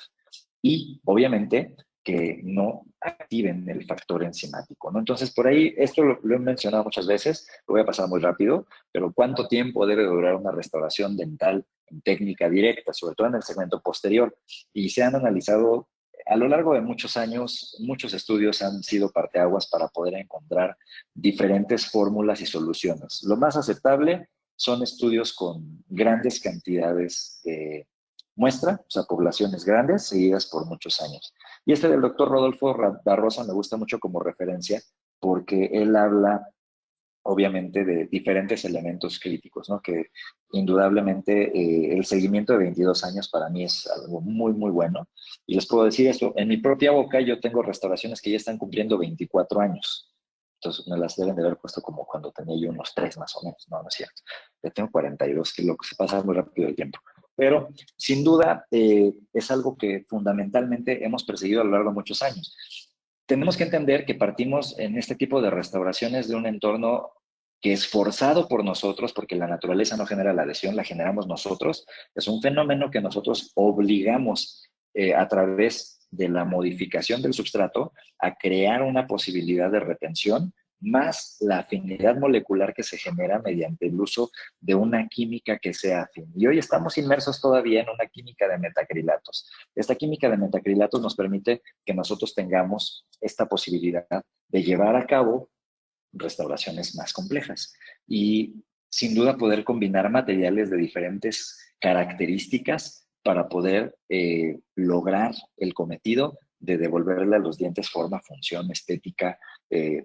Speaker 1: Y obviamente que no activen el factor enzimático, ¿no? Entonces, por ahí, esto lo he mencionado muchas veces, lo voy a pasar muy rápido, pero ¿cuánto tiempo debe durar una restauración dental en técnica directa, sobre todo en el segmento posterior? Y se han analizado a lo largo de muchos años, muchos estudios han sido parteaguas para poder encontrar diferentes fórmulas y soluciones. Lo más aceptable son estudios con grandes cantidades de muestra, o sea, poblaciones grandes seguidas por muchos años. Y este del doctor Rodolfo da Rosa me gusta mucho como referencia porque él habla obviamente de diferentes elementos críticos, ¿no? Que indudablemente el seguimiento de 22 años para mí es algo muy, muy bueno. Y les puedo decir esto, en mi propia boca yo tengo restauraciones que ya están cumpliendo 24 años. Entonces me las deben de haber puesto como cuando tenía yo unos 3 más o menos. No, no es cierto. Ya tengo 42, que lo que se pasa muy rápido el tiempo. Pero sin duda es algo que fundamentalmente hemos perseguido a lo largo de muchos años. Tenemos que entender que partimos en este tipo de restauraciones de un entorno que es forzado por nosotros, porque la naturaleza no genera la lesión, la generamos nosotros. Es un fenómeno que nosotros obligamos a través de la modificación del substrato a crear una posibilidad de retención, más la afinidad molecular que se genera mediante el uso de una química que sea afín. Y hoy estamos inmersos todavía en una química de metacrilatos. Esta química de metacrilatos nos permite que nosotros tengamos esta posibilidad de llevar a cabo restauraciones más complejas y sin duda poder combinar materiales de diferentes características para poder lograr el cometido de devolverle a los dientes forma, función, estética,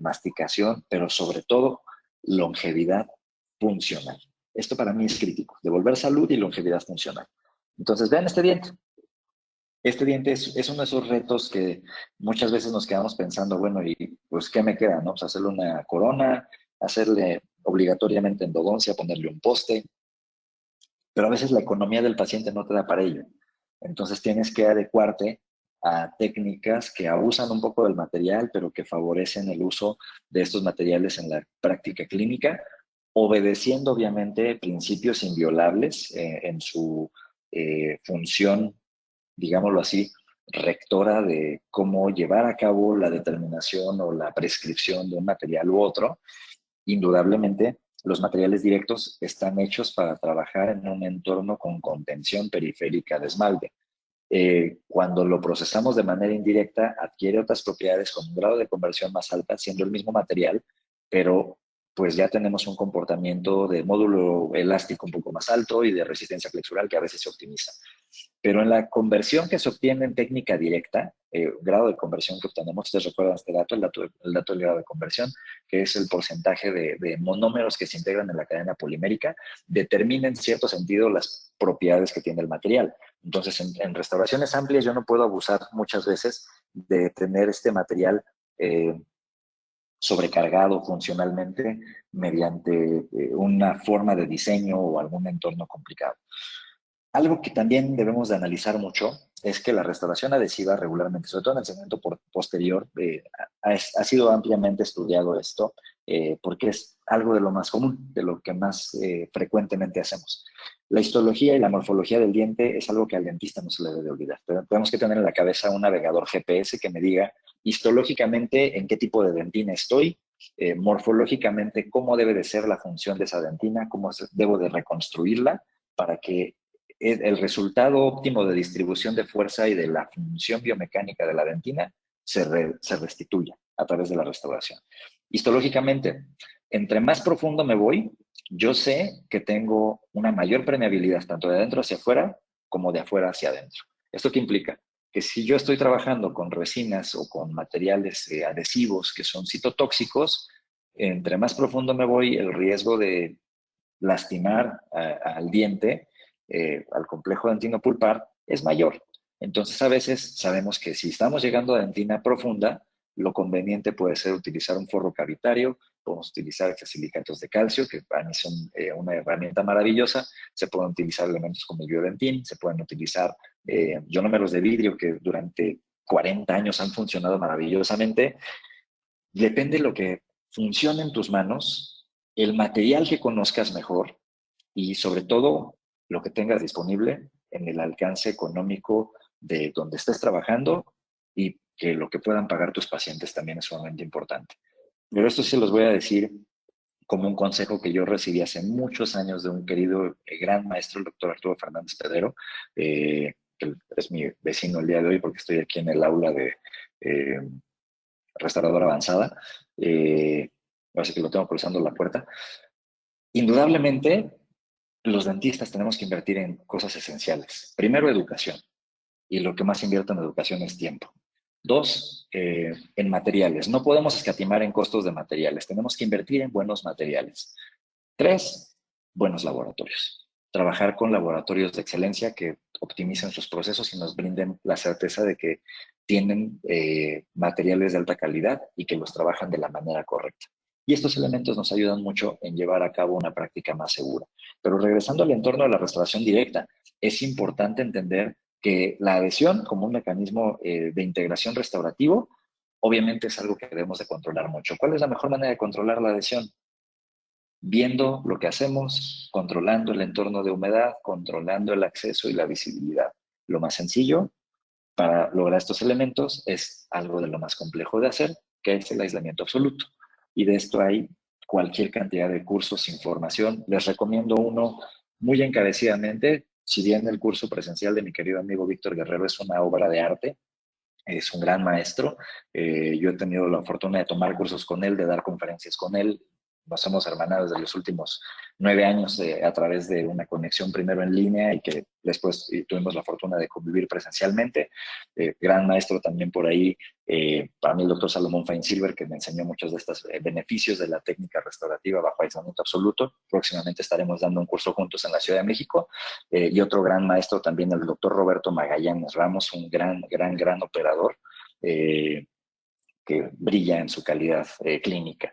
Speaker 1: masticación, pero sobre todo longevidad funcional. Esto para mí es crítico, devolver salud y longevidad funcional. Entonces, vean este diente. Este diente es uno de esos retos que muchas veces nos quedamos pensando, bueno, ¿y pues qué me queda? ¿No? Pues hacerle una corona, hacerle obligatoriamente endodoncia, ponerle un poste, pero a veces la economía del paciente no te da para ello. Entonces tienes que adecuarte a técnicas que abusan un poco del material, pero que favorecen el uso de estos materiales en la práctica clínica, obedeciendo obviamente principios inviolables en su función, digámoslo así, rectora de cómo llevar a cabo la determinación o la prescripción de un material u otro. Indudablemente, los materiales directos están hechos para trabajar en un entorno con contención periférica de esmalte. Cuando lo procesamos de manera indirecta, adquiere otras propiedades con un grado de conversión más alta, siendo el mismo material, pero pues ya tenemos un comportamiento de módulo elástico un poco más alto y de resistencia flexural que a veces se optimiza. Pero en la conversión que se obtiene en técnica directa, grado de conversión que obtenemos, ustedes recuerdan este dato, el dato del grado de conversión, que es el porcentaje de monómeros que se integran en la cadena polimérica, determina en cierto sentido las propiedades que tiene el material. Entonces, en restauraciones amplias yo no puedo abusar muchas veces de tener este material sobrecargado funcionalmente mediante una forma de diseño o algún entorno complicado. Algo que también debemos de analizar mucho es que la restauración adhesiva regularmente, sobre todo en el segmento posterior, ha sido ampliamente estudiado esto porque es algo de lo más común, de lo que más frecuentemente hacemos. La histología y la morfología del diente es algo que al dentista no se le debe olvidar. Pero tenemos que tener en la cabeza un navegador GPS que me diga histológicamente en qué tipo de dentina estoy, morfológicamente cómo debe de ser la función de esa dentina, cómo debo de reconstruirla para que el resultado óptimo de distribución de fuerza y de la función biomecánica de la dentina se restituya a través de la restauración. Histológicamente, entre más profundo me voy, yo sé que tengo una mayor permeabilidad tanto de adentro hacia afuera como de afuera hacia adentro. ¿Esto qué implica? Que si yo estoy trabajando con resinas o con materiales adhesivos que son citotóxicos, entre más profundo me voy, el riesgo de lastimar al diente, al complejo dentino pulpar, es mayor. Entonces, a veces sabemos que si estamos llegando a dentina profunda, lo conveniente puede ser utilizar un forro cavitario, podemos utilizar silicatos de calcio, que para mí son una herramienta maravillosa, se pueden utilizar elementos como el biodentín, se pueden utilizar ionómeros de vidrio que durante 40 años han funcionado maravillosamente. Depende de lo que funcione en tus manos, el material que conozcas mejor y sobre todo lo que tengas disponible en el alcance económico de donde estés trabajando y que lo que puedan pagar tus pacientes también es sumamente importante. Pero esto sí los voy a decir como un consejo que yo recibí hace muchos años de un querido gran maestro, el doctor Arturo Fernández Pedrero, que es mi vecino el día de hoy porque estoy aquí en el aula de restauradora avanzada. Así que lo tengo cruzando la puerta. Indudablemente, los dentistas tenemos que invertir en cosas esenciales. Primero, educación. Y lo que más invierto en educación es tiempo. Dos, en materiales. No podemos escatimar en costos de materiales. Tenemos que invertir en buenos materiales. Tres, buenos laboratorios. Trabajar con laboratorios de excelencia que optimicen sus procesos y nos brinden la certeza de que tienen materiales de alta calidad y que los trabajan de la manera correcta. Y estos elementos nos ayudan mucho en llevar a cabo una práctica más segura. Pero regresando al entorno de la restauración directa, es importante entender que la adhesión como un mecanismo de integración restaurativo, obviamente es algo que debemos de controlar mucho. ¿Cuál es la mejor manera de controlar la adhesión? Viendo lo que hacemos, controlando el entorno de humedad, controlando el acceso y la visibilidad. Lo más sencillo para lograr estos elementos es algo de lo más complejo de hacer, que es el aislamiento absoluto. Y de esto hay cualquier cantidad de cursos, información. Les recomiendo uno muy encarecidamente, si bien el curso presencial de mi querido amigo Víctor Guerrero es una obra de arte, es un gran maestro. Yo he tenido la fortuna de tomar cursos con él, de dar conferencias con él. Nos hemos hermanado desde los últimos 9 años a través de una conexión primero en línea y que después tuvimos la fortuna de convivir presencialmente. Gran maestro también por ahí, para mí el doctor Salomón Feinsilver, que me enseñó muchos de estos beneficios de la técnica restaurativa bajo aislamiento absoluto. Próximamente estaremos dando un curso juntos en la Ciudad de México. Y otro gran maestro también, el doctor Roberto Magallanes Ramos, un gran operador que brilla en su calidad clínica.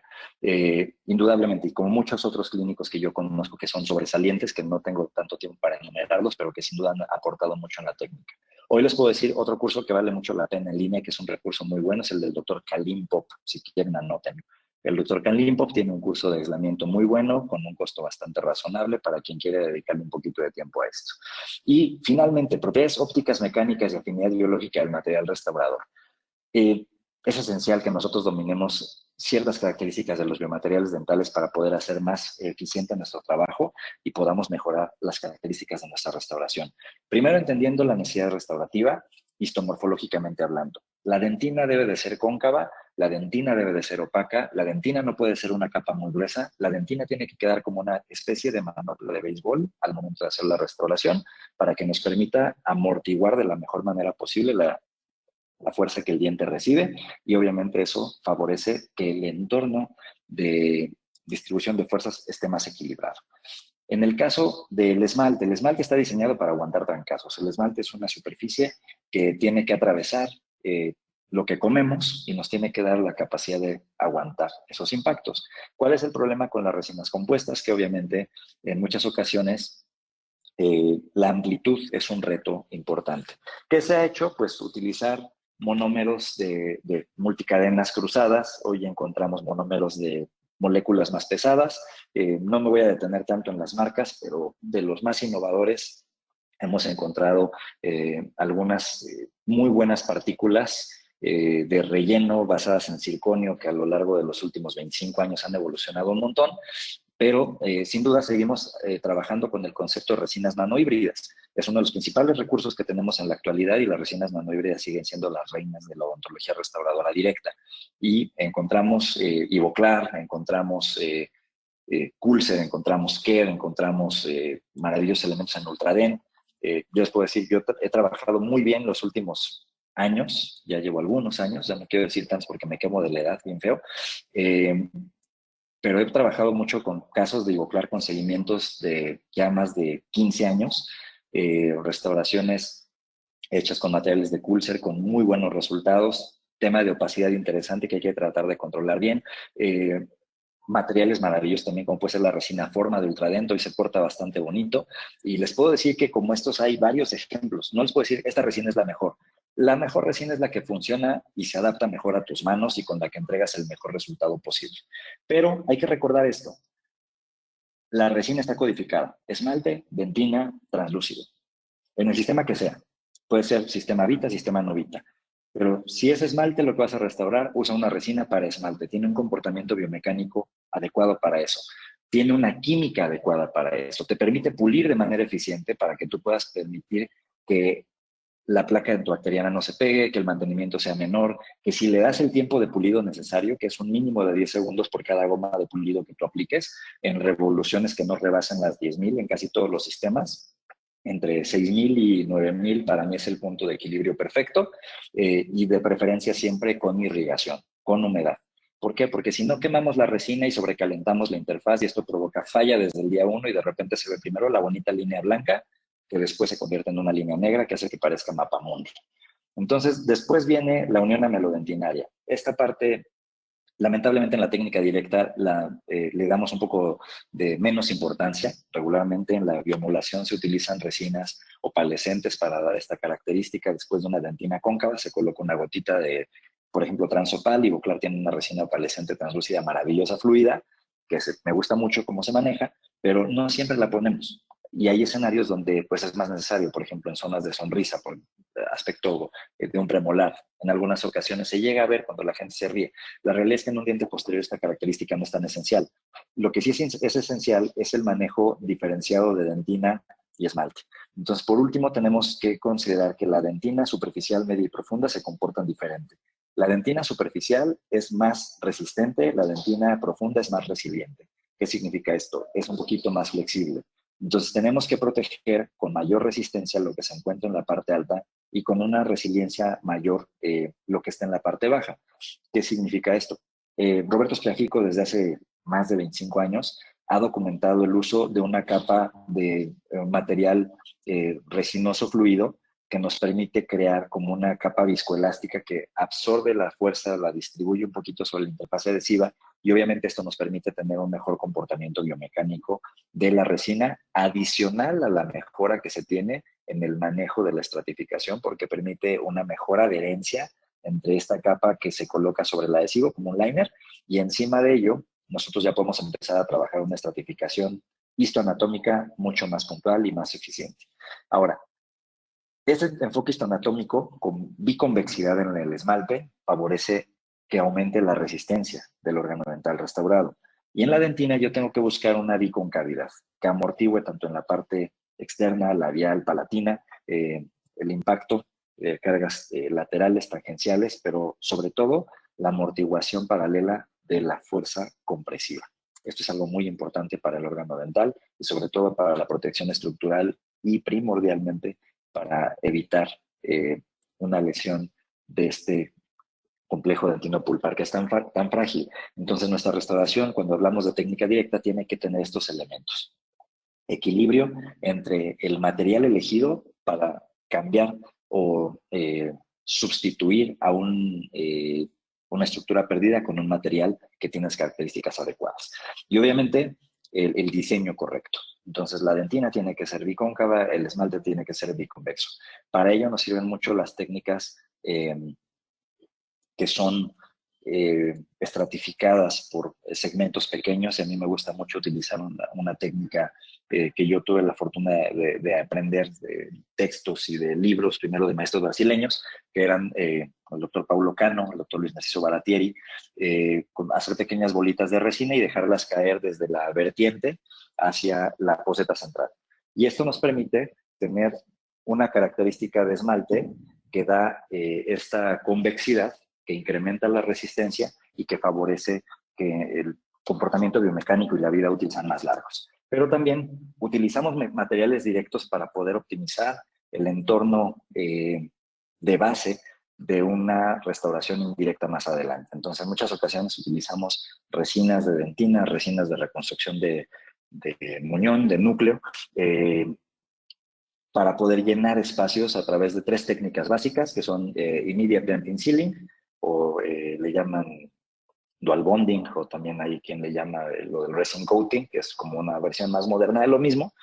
Speaker 1: Indudablemente, y como muchos otros clínicos que yo conozco que son sobresalientes, que no tengo tanto tiempo para enumerarlos, pero que sin duda han aportado mucho en la técnica. Hoy les puedo decir otro curso que vale mucho la pena en línea, que es un recurso muy bueno, es el del doctor Kalim Pop, si quieren anoten. El doctor Kalim Pop tiene un curso de aislamiento muy bueno, con un costo bastante razonable para quien quiere dedicarle un poquito de tiempo a esto. Y finalmente, propiedades ópticas, mecánicas y afinidad biológica del material restaurador. Es esencial que nosotros dominemos ciertas características de los biomateriales dentales para poder hacer más eficiente nuestro trabajo y podamos mejorar las características de nuestra restauración. Primero, entendiendo la necesidad restaurativa, histomorfológicamente hablando. La dentina debe de ser cóncava, la dentina debe de ser opaca, la dentina no puede ser una capa muy gruesa, la dentina tiene que quedar como una especie de manopla de béisbol al momento de hacer la restauración para que nos permita amortiguar de la mejor manera posible la fuerza que el diente recibe y obviamente eso favorece que el entorno de distribución de fuerzas esté más equilibrado. En el caso del esmalte, el esmalte está diseñado para aguantar trancazos. El esmalte es una superficie que tiene que atravesar lo que comemos y nos tiene que dar la capacidad de aguantar esos impactos. ¿Cuál es el problema con las resinas compuestas? Que obviamente en muchas ocasiones la amplitud es un reto importante. ¿Qué se ha hecho? Pues utilizar monómeros de multicadenas cruzadas. Hoy encontramos monómeros de moléculas más pesadas. No me voy a detener tanto en las marcas, pero de los más innovadores hemos encontrado algunas muy buenas partículas de relleno basadas en circonio que a lo largo de los últimos 25 años han evolucionado un montón. pero sin duda seguimos trabajando con el concepto de resinas nanohíbridas. Es uno de los principales recursos que tenemos en la actualidad y las resinas nanohíbridas siguen siendo las reinas de la odontología restauradora directa. Y encontramos Ivoclar, encontramos Culser, encontramos Care, encontramos maravillosos elementos en Ultraden. Yo les puedo decir, yo he trabajado muy bien los últimos años, ya llevo algunos años, ya no quiero decir tantos porque me quemo de la edad bien feo, pero he trabajado mucho con casos de Ivoclar con seguimientos de ya más de 15 años, restauraciones hechas con materiales de Culser con muy buenos resultados, tema de opacidad interesante que hay que tratar de controlar bien, materiales maravillosos también, como puede ser la resina Forma de Ultradento, y se porta bastante bonito. Y les puedo decir que como estos hay varios ejemplos. No les puedo decir, esta resina es la mejor. La mejor resina es la que funciona y se adapta mejor a tus manos y con la que entregas el mejor resultado posible. Pero hay que recordar esto. La resina está codificada. Esmalte, dentina, translúcido. En el sistema que sea. Puede ser sistema Vita, sistema no Vita. Pero si es esmalte lo que vas a restaurar, usa una resina para esmalte. Tiene un comportamiento biomecánico adecuado para eso. Tiene una química adecuada para eso. Te permite pulir de manera eficiente para que tú puedas permitir que la placa antibacteriana no se pegue, que el mantenimiento sea menor, que si le das el tiempo de pulido necesario, que es un mínimo de 10 segundos por cada goma de pulido que tú apliques, en revoluciones que no rebasen las 10.000 en casi todos los sistemas, entre 6.000 y 9.000 para mí es el punto de equilibrio perfecto, y de preferencia siempre con irrigación, con humedad. ¿Por qué? Porque si no quemamos la resina y sobrecalentamos la interfaz y esto provoca falla desde el día 1 y de repente se ve primero la bonita línea blanca que después se convierte en una línea negra que hace que parezca mapamundi. Entonces, después viene la unión amelodentinaria. Esta parte, lamentablemente en la técnica directa le damos un poco de menos importancia. Regularmente en la biomodulación se utilizan resinas opalescentes para dar esta característica. Después de una dentina cóncava se coloca una gotita de, por ejemplo, transopal, y Ivoclar tiene una resina opalescente translúcida maravillosa, fluida, que me gusta mucho cómo se maneja, pero no siempre la ponemos. Y hay escenarios donde pues es más necesario, por ejemplo, en zonas de sonrisa, por aspecto de un premolar. En algunas ocasiones se llega a ver cuando la gente se ríe. La realidad es que en un diente posterior esta característica no es tan esencial. Lo que sí es esencial es el manejo diferenciado de dentina y esmalte. Entonces, por último, tenemos que considerar que la dentina superficial, media y profunda se comportan diferente. La dentina superficial es más resistente, la dentina profunda es más resiliente. ¿Qué significa esto? Es un poquito más flexible. Entonces tenemos que proteger con mayor resistencia lo que se encuentra en la parte alta y con una resiliencia mayor lo que está en la parte baja. ¿Qué significa esto? Roberto Schiafico desde hace más de 25 años ha documentado el uso de una capa de material resinoso fluido que nos permite crear como una capa viscoelástica que absorbe la fuerza, la distribuye un poquito sobre la interfaz adhesiva y obviamente esto nos permite tener un mejor comportamiento biomecánico de la resina adicional a la mejora que se tiene en el manejo de la estratificación porque permite una mejor adherencia entre esta capa que se coloca sobre el adhesivo como un liner y encima de ello nosotros ya podemos empezar a trabajar una estratificación histoanatómica mucho más puntual y más eficiente. Ahora, este enfoque histoanatómico con biconvexidad en el esmalte favorece que aumente la resistencia del órgano dental restaurado. Y en la dentina yo tengo que buscar una biconcavidad que amortigüe tanto en la parte externa, labial, palatina, el impacto, cargas laterales, tangenciales, pero sobre todo la amortiguación paralela de la fuerza compresiva. Esto es algo muy importante para el órgano dental y sobre todo para la protección estructural y primordialmente para evitar una lesión de este complejo dentinopulpar que es tan frágil. Entonces nuestra restauración, cuando hablamos de técnica directa, tiene que tener estos elementos. Equilibrio entre el material elegido para cambiar o sustituir a una estructura perdida con un material que tiene las características adecuadas. Y obviamente el diseño correcto. Entonces la dentina tiene que ser bicóncava, el esmalte tiene que ser biconvexo. Para ello nos sirven mucho las técnicas que son estratificadas por segmentos pequeños. Y a mí me gusta mucho utilizar una técnica que yo tuve la fortuna de aprender de textos y de libros, primero de maestros brasileños, que eran el doctor Paulo Cano, el doctor Luis Narciso Baratieri, hacer pequeñas bolitas de resina y dejarlas caer desde la vertiente hacia la poceta central. Y esto nos permite tener una característica de esmalte que da esta convexidad, que incrementa la resistencia y que favorece que el comportamiento biomecánico y la vida útil sean más largos. Pero también utilizamos materiales directos para poder optimizar el entorno de base de una restauración indirecta más adelante. Entonces, en muchas ocasiones utilizamos resinas de dentina, resinas de reconstrucción de muñón, de núcleo, para poder llenar espacios a través de 3 técnicas básicas, que son Immediate Dentin Sealing, o le llaman Dual Bonding, o también hay quien le llama lo del Resin Coating, que es como una versión más moderna de lo mismo,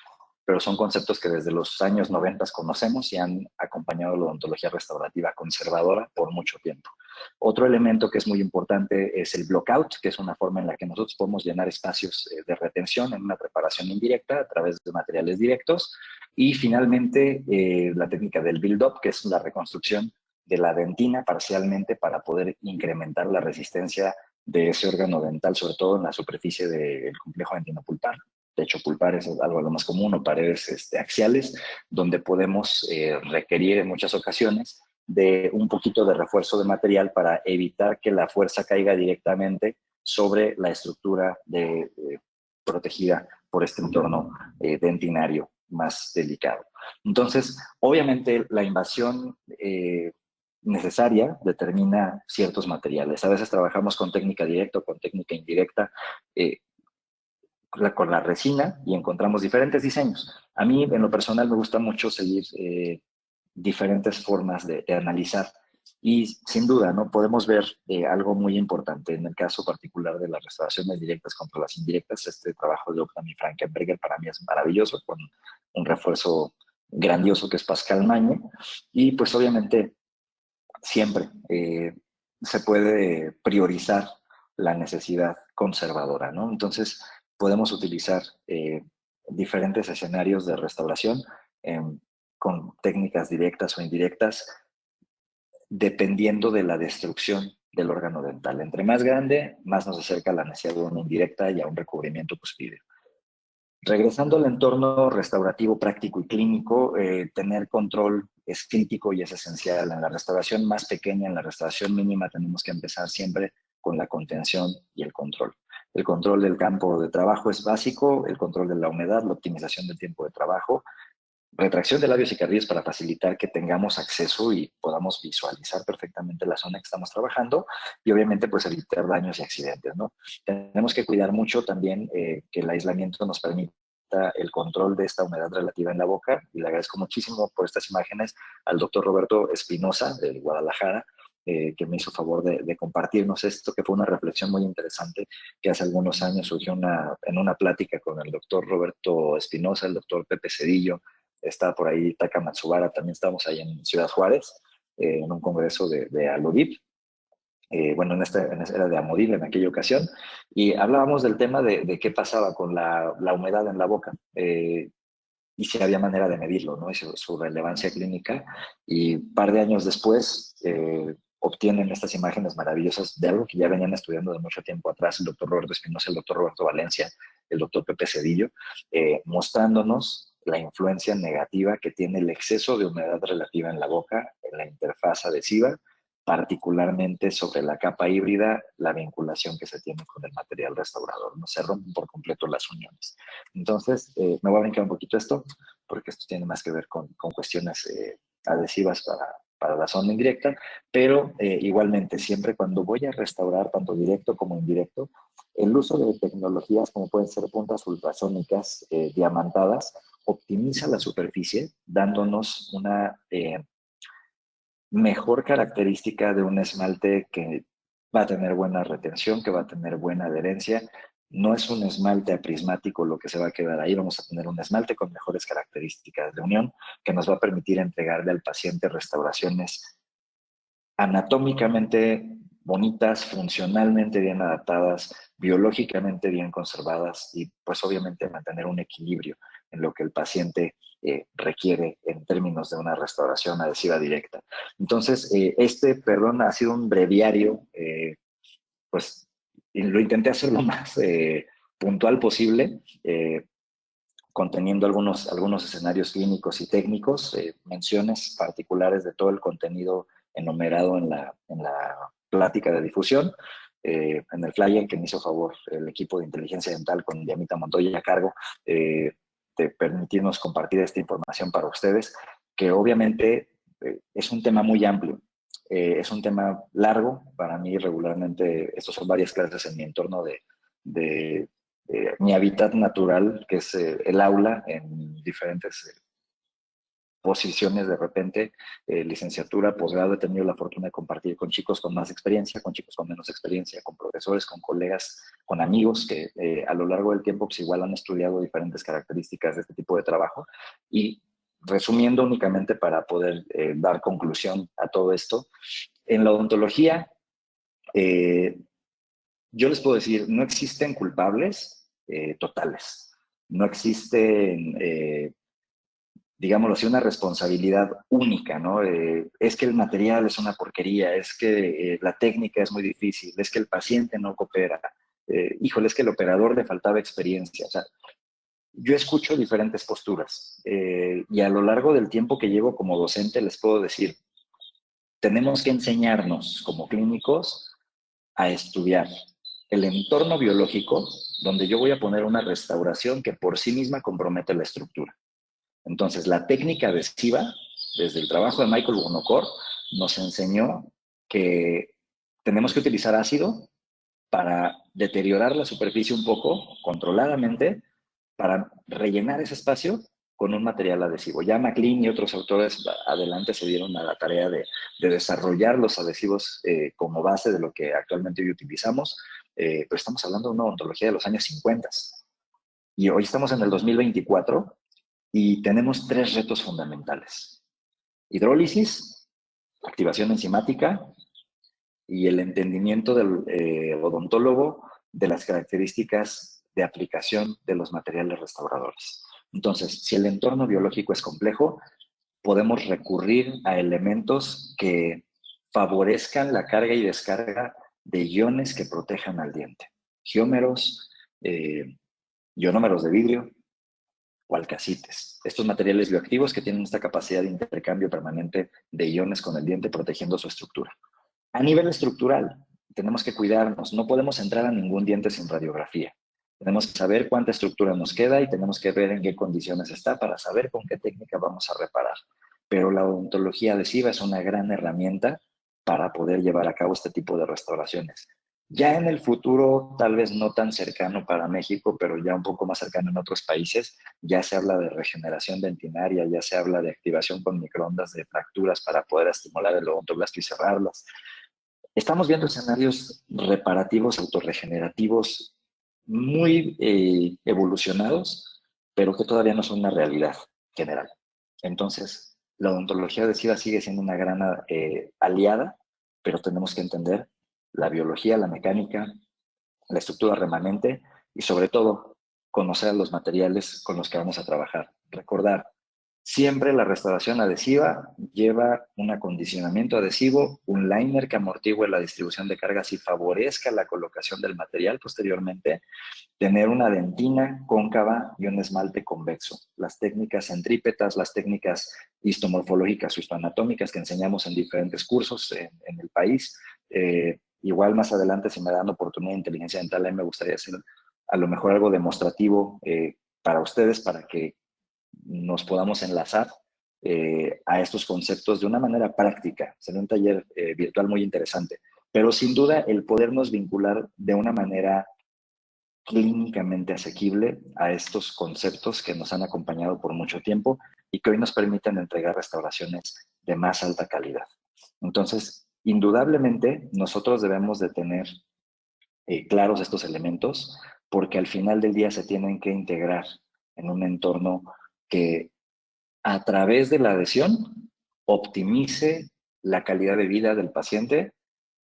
Speaker 1: pero son conceptos que desde los años 90 conocemos y han acompañado la odontología restaurativa conservadora por mucho tiempo. Otro elemento que es muy importante es el blockout, que es una forma en la que nosotros podemos llenar espacios de retención en una preparación indirecta a través de materiales directos. Y finalmente, la técnica del build-up, que es la reconstrucción de la dentina parcialmente para poder incrementar la resistencia de ese órgano dental, sobre todo en la superficie del complejo dentinopulpar. Techo pulpar es algo lo más común, o paredes axiales, donde podemos requerir en muchas ocasiones de un poquito de refuerzo de material para evitar que la fuerza caiga directamente sobre la estructura protegida por este entorno dentinario más delicado. Entonces, obviamente, la invasión necesaria determina ciertos materiales. A veces trabajamos con técnica directa o con técnica indirecta, con la resina, y encontramos diferentes diseños. A mí, en lo personal, me gusta mucho seguir diferentes formas de analizar. Y sin duda, ¿no? Podemos ver algo muy importante en el caso particular de las restauraciones directas contra las indirectas. Este trabajo de Ocknam y Frankenberger para mí es maravilloso, con un refuerzo grandioso que es Pascal Magne. Y pues obviamente siempre se puede priorizar la necesidad conservadora, ¿no? Entonces, podemos utilizar diferentes escenarios de restauración con técnicas directas o indirectas, dependiendo de la destrucción del órgano dental. Entre más grande, más nos acerca a la necesidad de una indirecta y a un recubrimiento cuspideo. Regresando al entorno restaurativo práctico y clínico, tener control es crítico y es esencial. En la restauración más pequeña, en la restauración mínima, tenemos que empezar siempre con la contención y el control. El control del campo de trabajo es básico, el control de la humedad, la optimización del tiempo de trabajo, retracción de labios y carrillos para facilitar que tengamos acceso y podamos visualizar perfectamente la zona que estamos trabajando, y obviamente pues evitar daños y accidentes, ¿no? Tenemos que cuidar mucho también que el aislamiento nos permita el control de esta humedad relativa en la boca, y le agradezco muchísimo por estas imágenes al doctor Roberto Espinosa de Guadalajara, que me hizo favor de compartirnos esto, que fue una reflexión muy interesante que hace algunos años surgió en una plática con el doctor Roberto Espinosa, el doctor Pepe Cedillo, está por ahí Taka Matsubara, también estamos ahí en Ciudad Juárez, en un congreso de Alodip. Bueno, era de Amodil en aquella ocasión, y hablábamos del tema de qué pasaba con la humedad en la boca, y si había manera de medirlo, ¿no? Y su relevancia clínica. Y un par de años después obtienen estas imágenes maravillosas de algo que ya venían estudiando de mucho tiempo atrás el doctor Roberto Espinosa, el doctor Roberto Valencia, el doctor Pepe Cedillo, mostrándonos la influencia negativa que tiene el exceso de humedad relativa en la boca, en la interfaz adhesiva, particularmente sobre la capa híbrida, la vinculación que se tiene con el material restaurador, no se rompen por completo las uniones. Entonces, me voy a brincar un poquito esto, porque esto tiene más que ver con cuestiones adhesivas para la zona indirecta, pero igualmente, siempre cuando voy a restaurar, tanto directo como indirecto, el uso de tecnologías como pueden ser puntas ultrasónicas diamantadas, optimiza la superficie, dándonos una mejor característica de un esmalte que va a tener buena retención, que va a tener buena adherencia. No es un esmalte aprismático lo que se va a quedar ahí, vamos a tener un esmalte con mejores características de unión que nos va a permitir entregarle al paciente restauraciones anatómicamente bonitas, funcionalmente bien adaptadas, biológicamente bien conservadas y pues obviamente mantener un equilibrio en lo que el paciente requiere en términos de una restauración adhesiva directa. Entonces, perdón, ha sido un breviario, pues lo intenté hacer lo más puntual posible, conteniendo algunos escenarios clínicos y técnicos, menciones particulares de todo el contenido enumerado en la plática de difusión, en el flyer que me hizo favor el equipo de inteligencia dental con Diamita Montoya a cargo, de permitirnos compartir esta información para ustedes, que obviamente es un tema muy amplio. Es un tema largo. Para mí regularmente, estos son varias clases en mi entorno de mi hábitat natural, que es el aula, en diferentes posiciones de repente, licenciatura, posgrado. He tenido la fortuna de compartir con chicos con más experiencia, con chicos con menos experiencia, con profesores, con colegas, con amigos que a lo largo del tiempo pues igual han estudiado diferentes características de este tipo de trabajo. Y resumiendo únicamente para poder dar conclusión a todo esto, en la odontología, yo les puedo decir, no existen culpables totales. No existen, digámoslo así, una responsabilidad única, ¿no? Es que el material es una porquería, es que la técnica es muy difícil, es que el paciente no coopera, híjole, es que el operador le faltaba experiencia. O sea, yo escucho diferentes posturas y a lo largo del tiempo que llevo como docente les puedo decir, tenemos que enseñarnos como clínicos a estudiar el entorno biológico donde yo voy a poner una restauración que por sí misma compromete la estructura. Entonces, la técnica adhesiva, desde el trabajo de Michael Bonocor, nos enseñó que tenemos que utilizar ácido para deteriorar la superficie un poco, controladamente, para rellenar ese espacio con un material adhesivo. Ya MacLean y otros autores adelante se dieron a la tarea de desarrollar los adhesivos como base de lo que actualmente hoy utilizamos, pero estamos hablando de una odontología de los años 50. Y hoy estamos en el 2024 y tenemos tres retos fundamentales: hidrólisis, activación enzimática y el entendimiento del odontólogo de las características de aplicación de los materiales restauradores. Entonces, si el entorno biológico es complejo, podemos recurrir a elementos que favorezcan la carga y descarga de iones que protejan al diente. Geómeros, ionómeros de vidrio o alcacites. Estos materiales bioactivos que tienen esta capacidad de intercambio permanente de iones con el diente protegiendo su estructura. A nivel estructural, tenemos que cuidarnos. No podemos entrar a ningún diente sin radiografía. Tenemos que saber cuánta estructura nos queda y tenemos que ver en qué condiciones está para saber con qué técnica vamos a reparar. Pero la odontología adhesiva es una gran herramienta para poder llevar a cabo este tipo de restauraciones. Ya en el futuro, tal vez no tan cercano para México, pero ya un poco más cercano en otros países, ya se habla de regeneración dentinaria, ya se habla de activación con microondas de fracturas para poder estimular el odontoblasto y cerrarlas. Estamos viendo escenarios reparativos, autorregenerativos muy evolucionados, pero que todavía no son una realidad general. Entonces, la odontología adhesiva sigue siendo una gran aliada, pero tenemos que entender la biología, la mecánica, la estructura remanente y sobre todo conocer los materiales con los que vamos a trabajar. Recordar, siempre la restauración adhesiva lleva un acondicionamiento adhesivo, un liner que amortigue la distribución de cargas y favorezca la colocación del material posteriormente, tener una dentina cóncava y un esmalte convexo. Las técnicas centrípetas, las técnicas histomorfológicas o histoanatómicas que enseñamos en diferentes cursos en el país. Igual más adelante, si me dan oportunidad de inteligencia dental, a mí me gustaría hacer a lo mejor algo demostrativo para ustedes, para que nos podamos enlazar a estos conceptos de una manera práctica. Será un taller virtual muy interesante, pero sin duda el podernos vincular de una manera clínicamente asequible a estos conceptos que nos han acompañado por mucho tiempo y que hoy nos permiten entregar restauraciones de más alta calidad. Entonces, indudablemente, nosotros debemos de tener claros estos elementos porque al final del día se tienen que integrar en un entorno que a través de la adhesión optimice la calidad de vida del paciente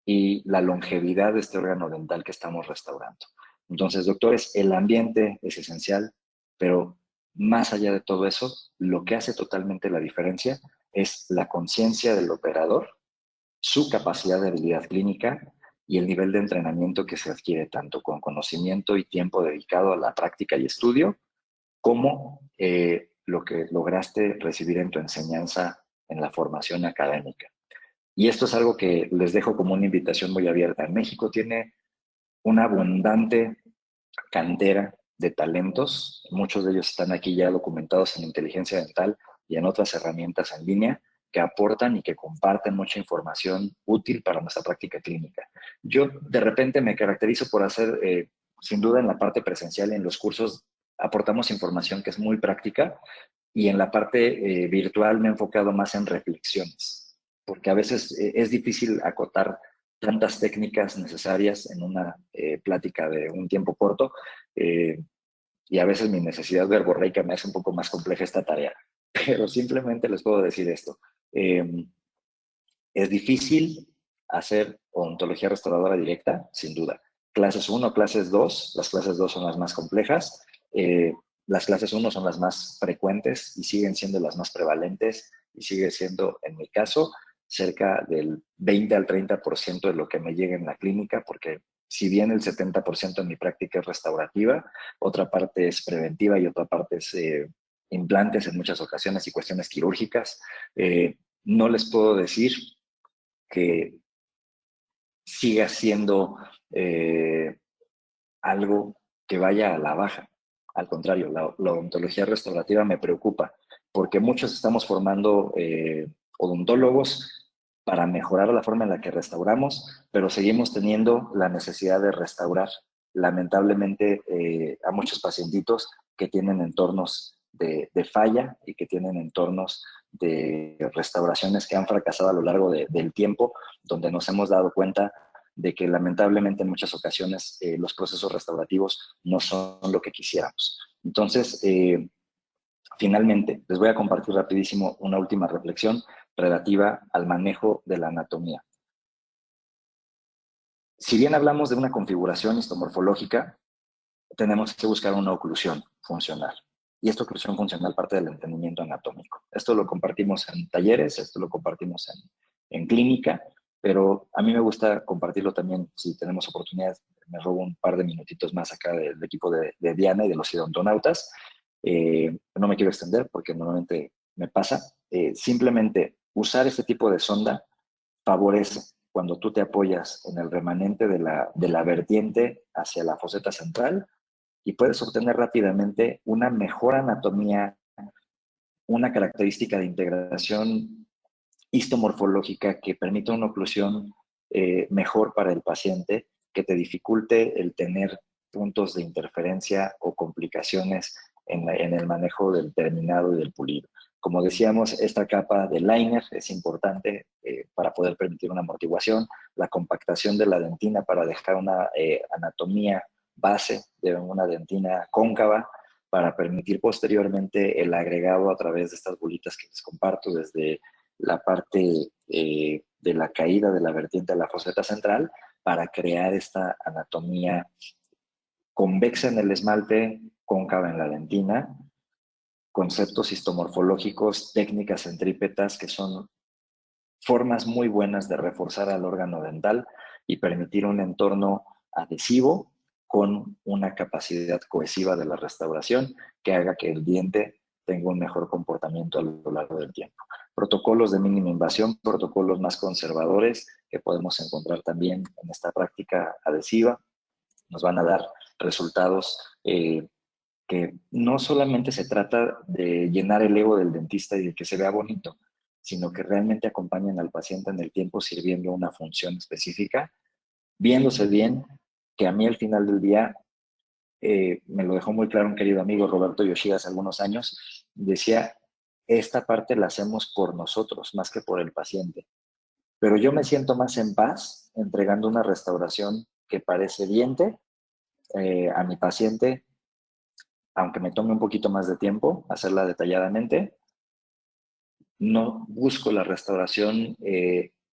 Speaker 1: y la longevidad de este órgano dental que estamos restaurando. Entonces, doctores, el ambiente es esencial, pero más allá de todo eso, lo que hace totalmente la diferencia es la conciencia del operador, su capacidad de habilidad clínica y el nivel de entrenamiento que se adquiere tanto con conocimiento y tiempo dedicado a la práctica y estudio, como lo que lograste recibir en tu enseñanza en la formación académica. Y esto es algo que les dejo como una invitación muy abierta. México tiene una abundante cantera de talentos. Muchos de ellos están aquí ya documentados en inteligencia dental y en otras herramientas en línea que aportan y que comparten mucha información útil para nuestra práctica clínica. Yo de repente me caracterizo por hacer, sin duda en la parte presencial y en los cursos, aportamos información que es muy práctica, y en la parte virtual me he enfocado más en reflexiones, porque a veces es difícil acotar tantas técnicas necesarias en una plática de un tiempo corto, eh, y a veces mi necesidad verborreica me hace un poco más compleja esta tarea. Pero simplemente les puedo decir esto. Eh, es difícil hacer odontología restauradora directa, sin duda. Clases 1, clases 2, las clases 2 son las más complejas, las clases 1 son las más frecuentes y siguen siendo las más prevalentes, y sigue siendo, en mi caso, cerca del 20 al 30% de lo que me llega en la clínica, porque si bien el 70% de mi práctica es restaurativa, otra parte es preventiva y otra parte es implantes en muchas ocasiones y cuestiones quirúrgicas. No les puedo decir que siga siendo eh, algo que vaya a la baja. Al contrario, la odontología restaurativa me preocupa, porque muchos estamos formando odontólogos para mejorar la forma en la que restauramos, pero seguimos teniendo la necesidad de restaurar, lamentablemente, a muchos pacientitos que tienen entornos de falla y que tienen entornos de restauraciones que han fracasado a lo largo del tiempo, donde nos hemos dado cuenta de que lamentablemente en muchas ocasiones los procesos restaurativos no son lo que quisiéramos. Entonces, finalmente, les voy a compartir rapidísimo una última reflexión relativa al manejo de la anatomía. Si bien hablamos de una configuración histomorfológica, tenemos que buscar una oclusión funcional. Y esta oclusión funcional parte del entendimiento anatómico. Esto lo compartimos en talleres, esto lo compartimos en clínica, pero a mí me gusta compartirlo también, si tenemos oportunidad, me robo un par de minutitos más acá del equipo de Diana y de los odontonautas. No me quiero extender porque normalmente me pasa. Simplemente usar este tipo de sonda favorece cuando tú te apoyas en el remanente de la vertiente hacia la foseta central, y puedes obtener rápidamente una mejor anatomía, una característica de integración histomorfológica que permita una oclusión mejor para el paciente, que te dificulte el tener puntos de interferencia o complicaciones en el manejo del terminado y del pulido. Como decíamos, esta capa de liner es importante para poder permitir una amortiguación, la compactación de la dentina para dejar una anatomía base de una dentina cóncava, para permitir posteriormente el agregado a través de estas bolitas que les comparto desde la parte de la caída de la vertiente de la foseta central, para crear esta anatomía convexa en el esmalte, cóncava en la dentina, conceptos histomorfológicos, técnicas centrípetas, que son formas muy buenas de reforzar al órgano dental y permitir un entorno adhesivo con una capacidad cohesiva de la restauración que haga que el diente tenga un mejor comportamiento a lo largo del tiempo. Protocolos de mínima invasión, protocolos más conservadores que podemos encontrar también en esta práctica adhesiva, nos van a dar resultados que no solamente se trata de llenar el ego del dentista y de que se vea bonito, sino que realmente acompañen al paciente en el tiempo sirviendo una función específica, viéndose bien, que a mí al final del día me lo dejó muy claro un querido amigo, Roberto Yoshida, hace algunos años. Decía, esta parte la hacemos por nosotros, más que por el paciente. Pero yo me siento más en paz entregando una restauración que parece diente a mi paciente, aunque me tome un poquito más de tiempo hacerla detalladamente. No busco la restauración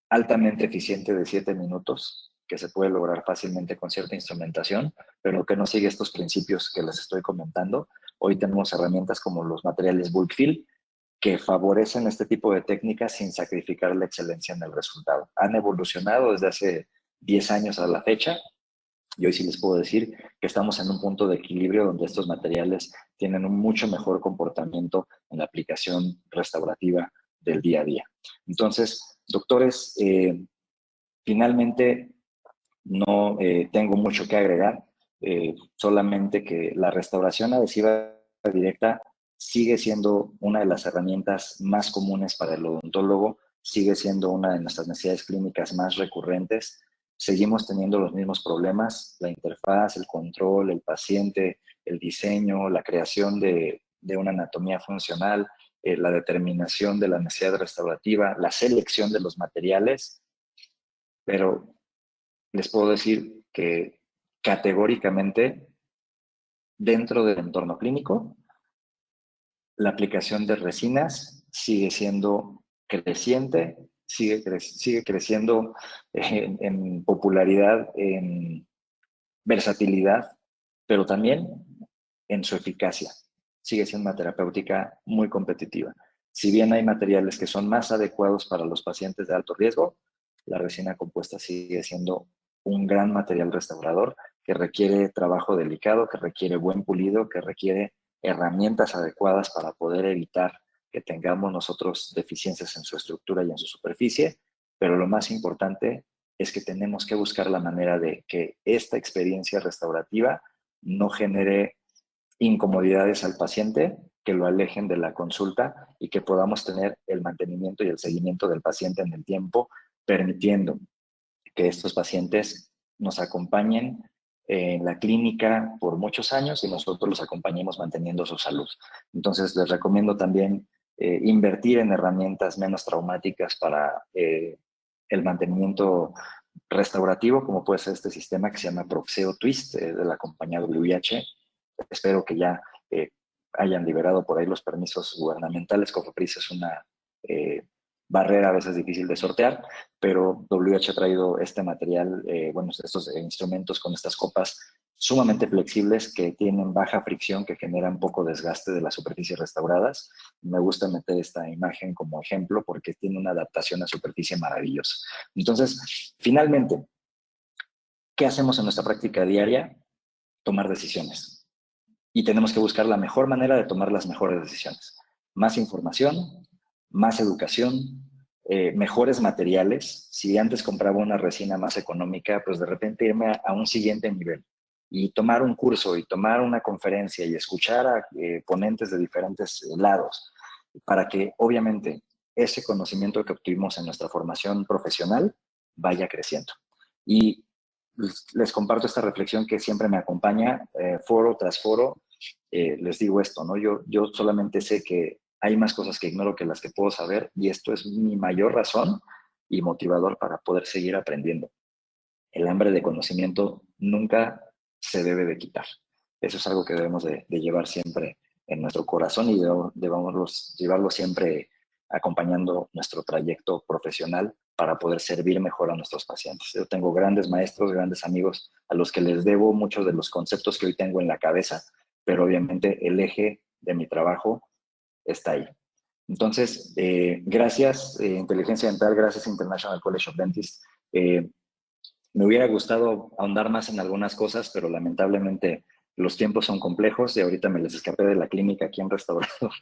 Speaker 1: altamente eficiente de 7 minutos, que se puede lograr fácilmente con cierta instrumentación, pero que no sigue estos principios que les estoy comentando. Hoy tenemos herramientas como los materiales bulk fill, que favorecen este tipo de técnicas sin sacrificar la excelencia en el resultado. Han evolucionado desde hace 10 años a la fecha y hoy sí les puedo decir que estamos en un punto de equilibrio donde estos materiales tienen un mucho mejor comportamiento en la aplicación restaurativa del día a día. Entonces, doctores, finalmente no tengo mucho que agregar, solamente que la restauración adhesiva directa sigue siendo una de las herramientas más comunes para el odontólogo, sigue siendo una de nuestras necesidades clínicas más recurrentes. Seguimos teniendo los mismos problemas, la interfaz, el control, el paciente, el diseño, la creación de una anatomía funcional, la determinación de la necesidad restaurativa, la selección de los materiales, pero les puedo decir que categóricamente dentro del entorno clínico, la aplicación de resinas sigue siendo creciente, sigue creciendo en popularidad, en versatilidad, pero también en su eficacia. Sigue siendo una terapéutica muy competitiva. Si bien hay materiales que son más adecuados para los pacientes de alto riesgo, la resina compuesta sigue siendo un gran material restaurador que requiere trabajo delicado, que requiere buen pulido, que requiere herramientas adecuadas para poder evitar que tengamos nosotros deficiencias en su estructura y en su superficie, pero lo más importante es que tenemos que buscar la manera de que esta experiencia restaurativa no genere incomodidades al paciente, que lo alejen de la consulta y que podamos tener el mantenimiento y el seguimiento del paciente en el tiempo, permitiendo que estos pacientes nos acompañen en la clínica por muchos años y nosotros los acompañemos manteniendo su salud. Entonces, les recomiendo también invertir en herramientas menos traumáticas para el mantenimiento restaurativo, como puede ser este sistema que se llama Proxeo Twist, de la compañía WIH. Espero que ya hayan liberado por ahí los permisos gubernamentales. Cofepris es una barrera a veces difícil de sortear, pero WH ha traído este material, bueno, estos instrumentos con estas copas sumamente flexibles que tienen baja fricción, que generan poco desgaste de las superficies restauradas. Me gusta meter esta imagen como ejemplo porque tiene una adaptación a superficie maravillosa. Entonces, finalmente, ¿qué hacemos en nuestra práctica diaria? Tomar decisiones. Y tenemos que buscar la mejor manera de tomar las mejores decisiones. Más información, más educación, mejores materiales. Si antes compraba una resina más económica, pues de repente irme a un siguiente nivel y tomar un curso y tomar una conferencia y escuchar a ponentes de diferentes lados para que obviamente ese conocimiento que obtuvimos en nuestra formación profesional vaya creciendo. Y les comparto esta reflexión que siempre me acompaña, foro tras foro. Les digo esto, ¿no? Yo solamente sé que hay más cosas que ignoro que las que puedo saber y esto es mi mayor razón y motivador para poder seguir aprendiendo. El hambre de conocimiento nunca se debe de quitar. Eso es algo que debemos de llevar siempre en nuestro corazón y debemos llevarlo siempre acompañando nuestro trayecto profesional para poder servir mejor a nuestros pacientes. Yo tengo grandes maestros, grandes amigos a los que les debo muchos de los conceptos que hoy tengo en la cabeza, pero obviamente el eje de mi trabajo está ahí. Entonces, gracias Inteligencia Dental, gracias International College of Dentists. Me hubiera gustado ahondar más en algunas cosas, pero lamentablemente los tiempos son complejos y ahorita me les escapé de la clínica aquí en Restaurador.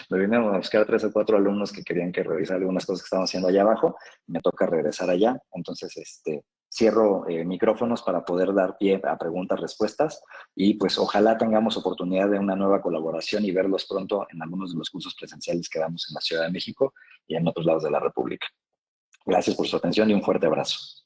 Speaker 1: Me vinieron a buscar 3 o 4 alumnos que querían que revisara algunas cosas que estaban haciendo allá abajo. Me toca regresar allá. Entonces, cierro micrófonos para poder dar pie a preguntas, respuestas y pues ojalá tengamos oportunidad de una nueva colaboración y verlos pronto en algunos de los cursos presenciales que damos en la Ciudad de México y en otros lados de la República. Gracias por su atención y un fuerte abrazo.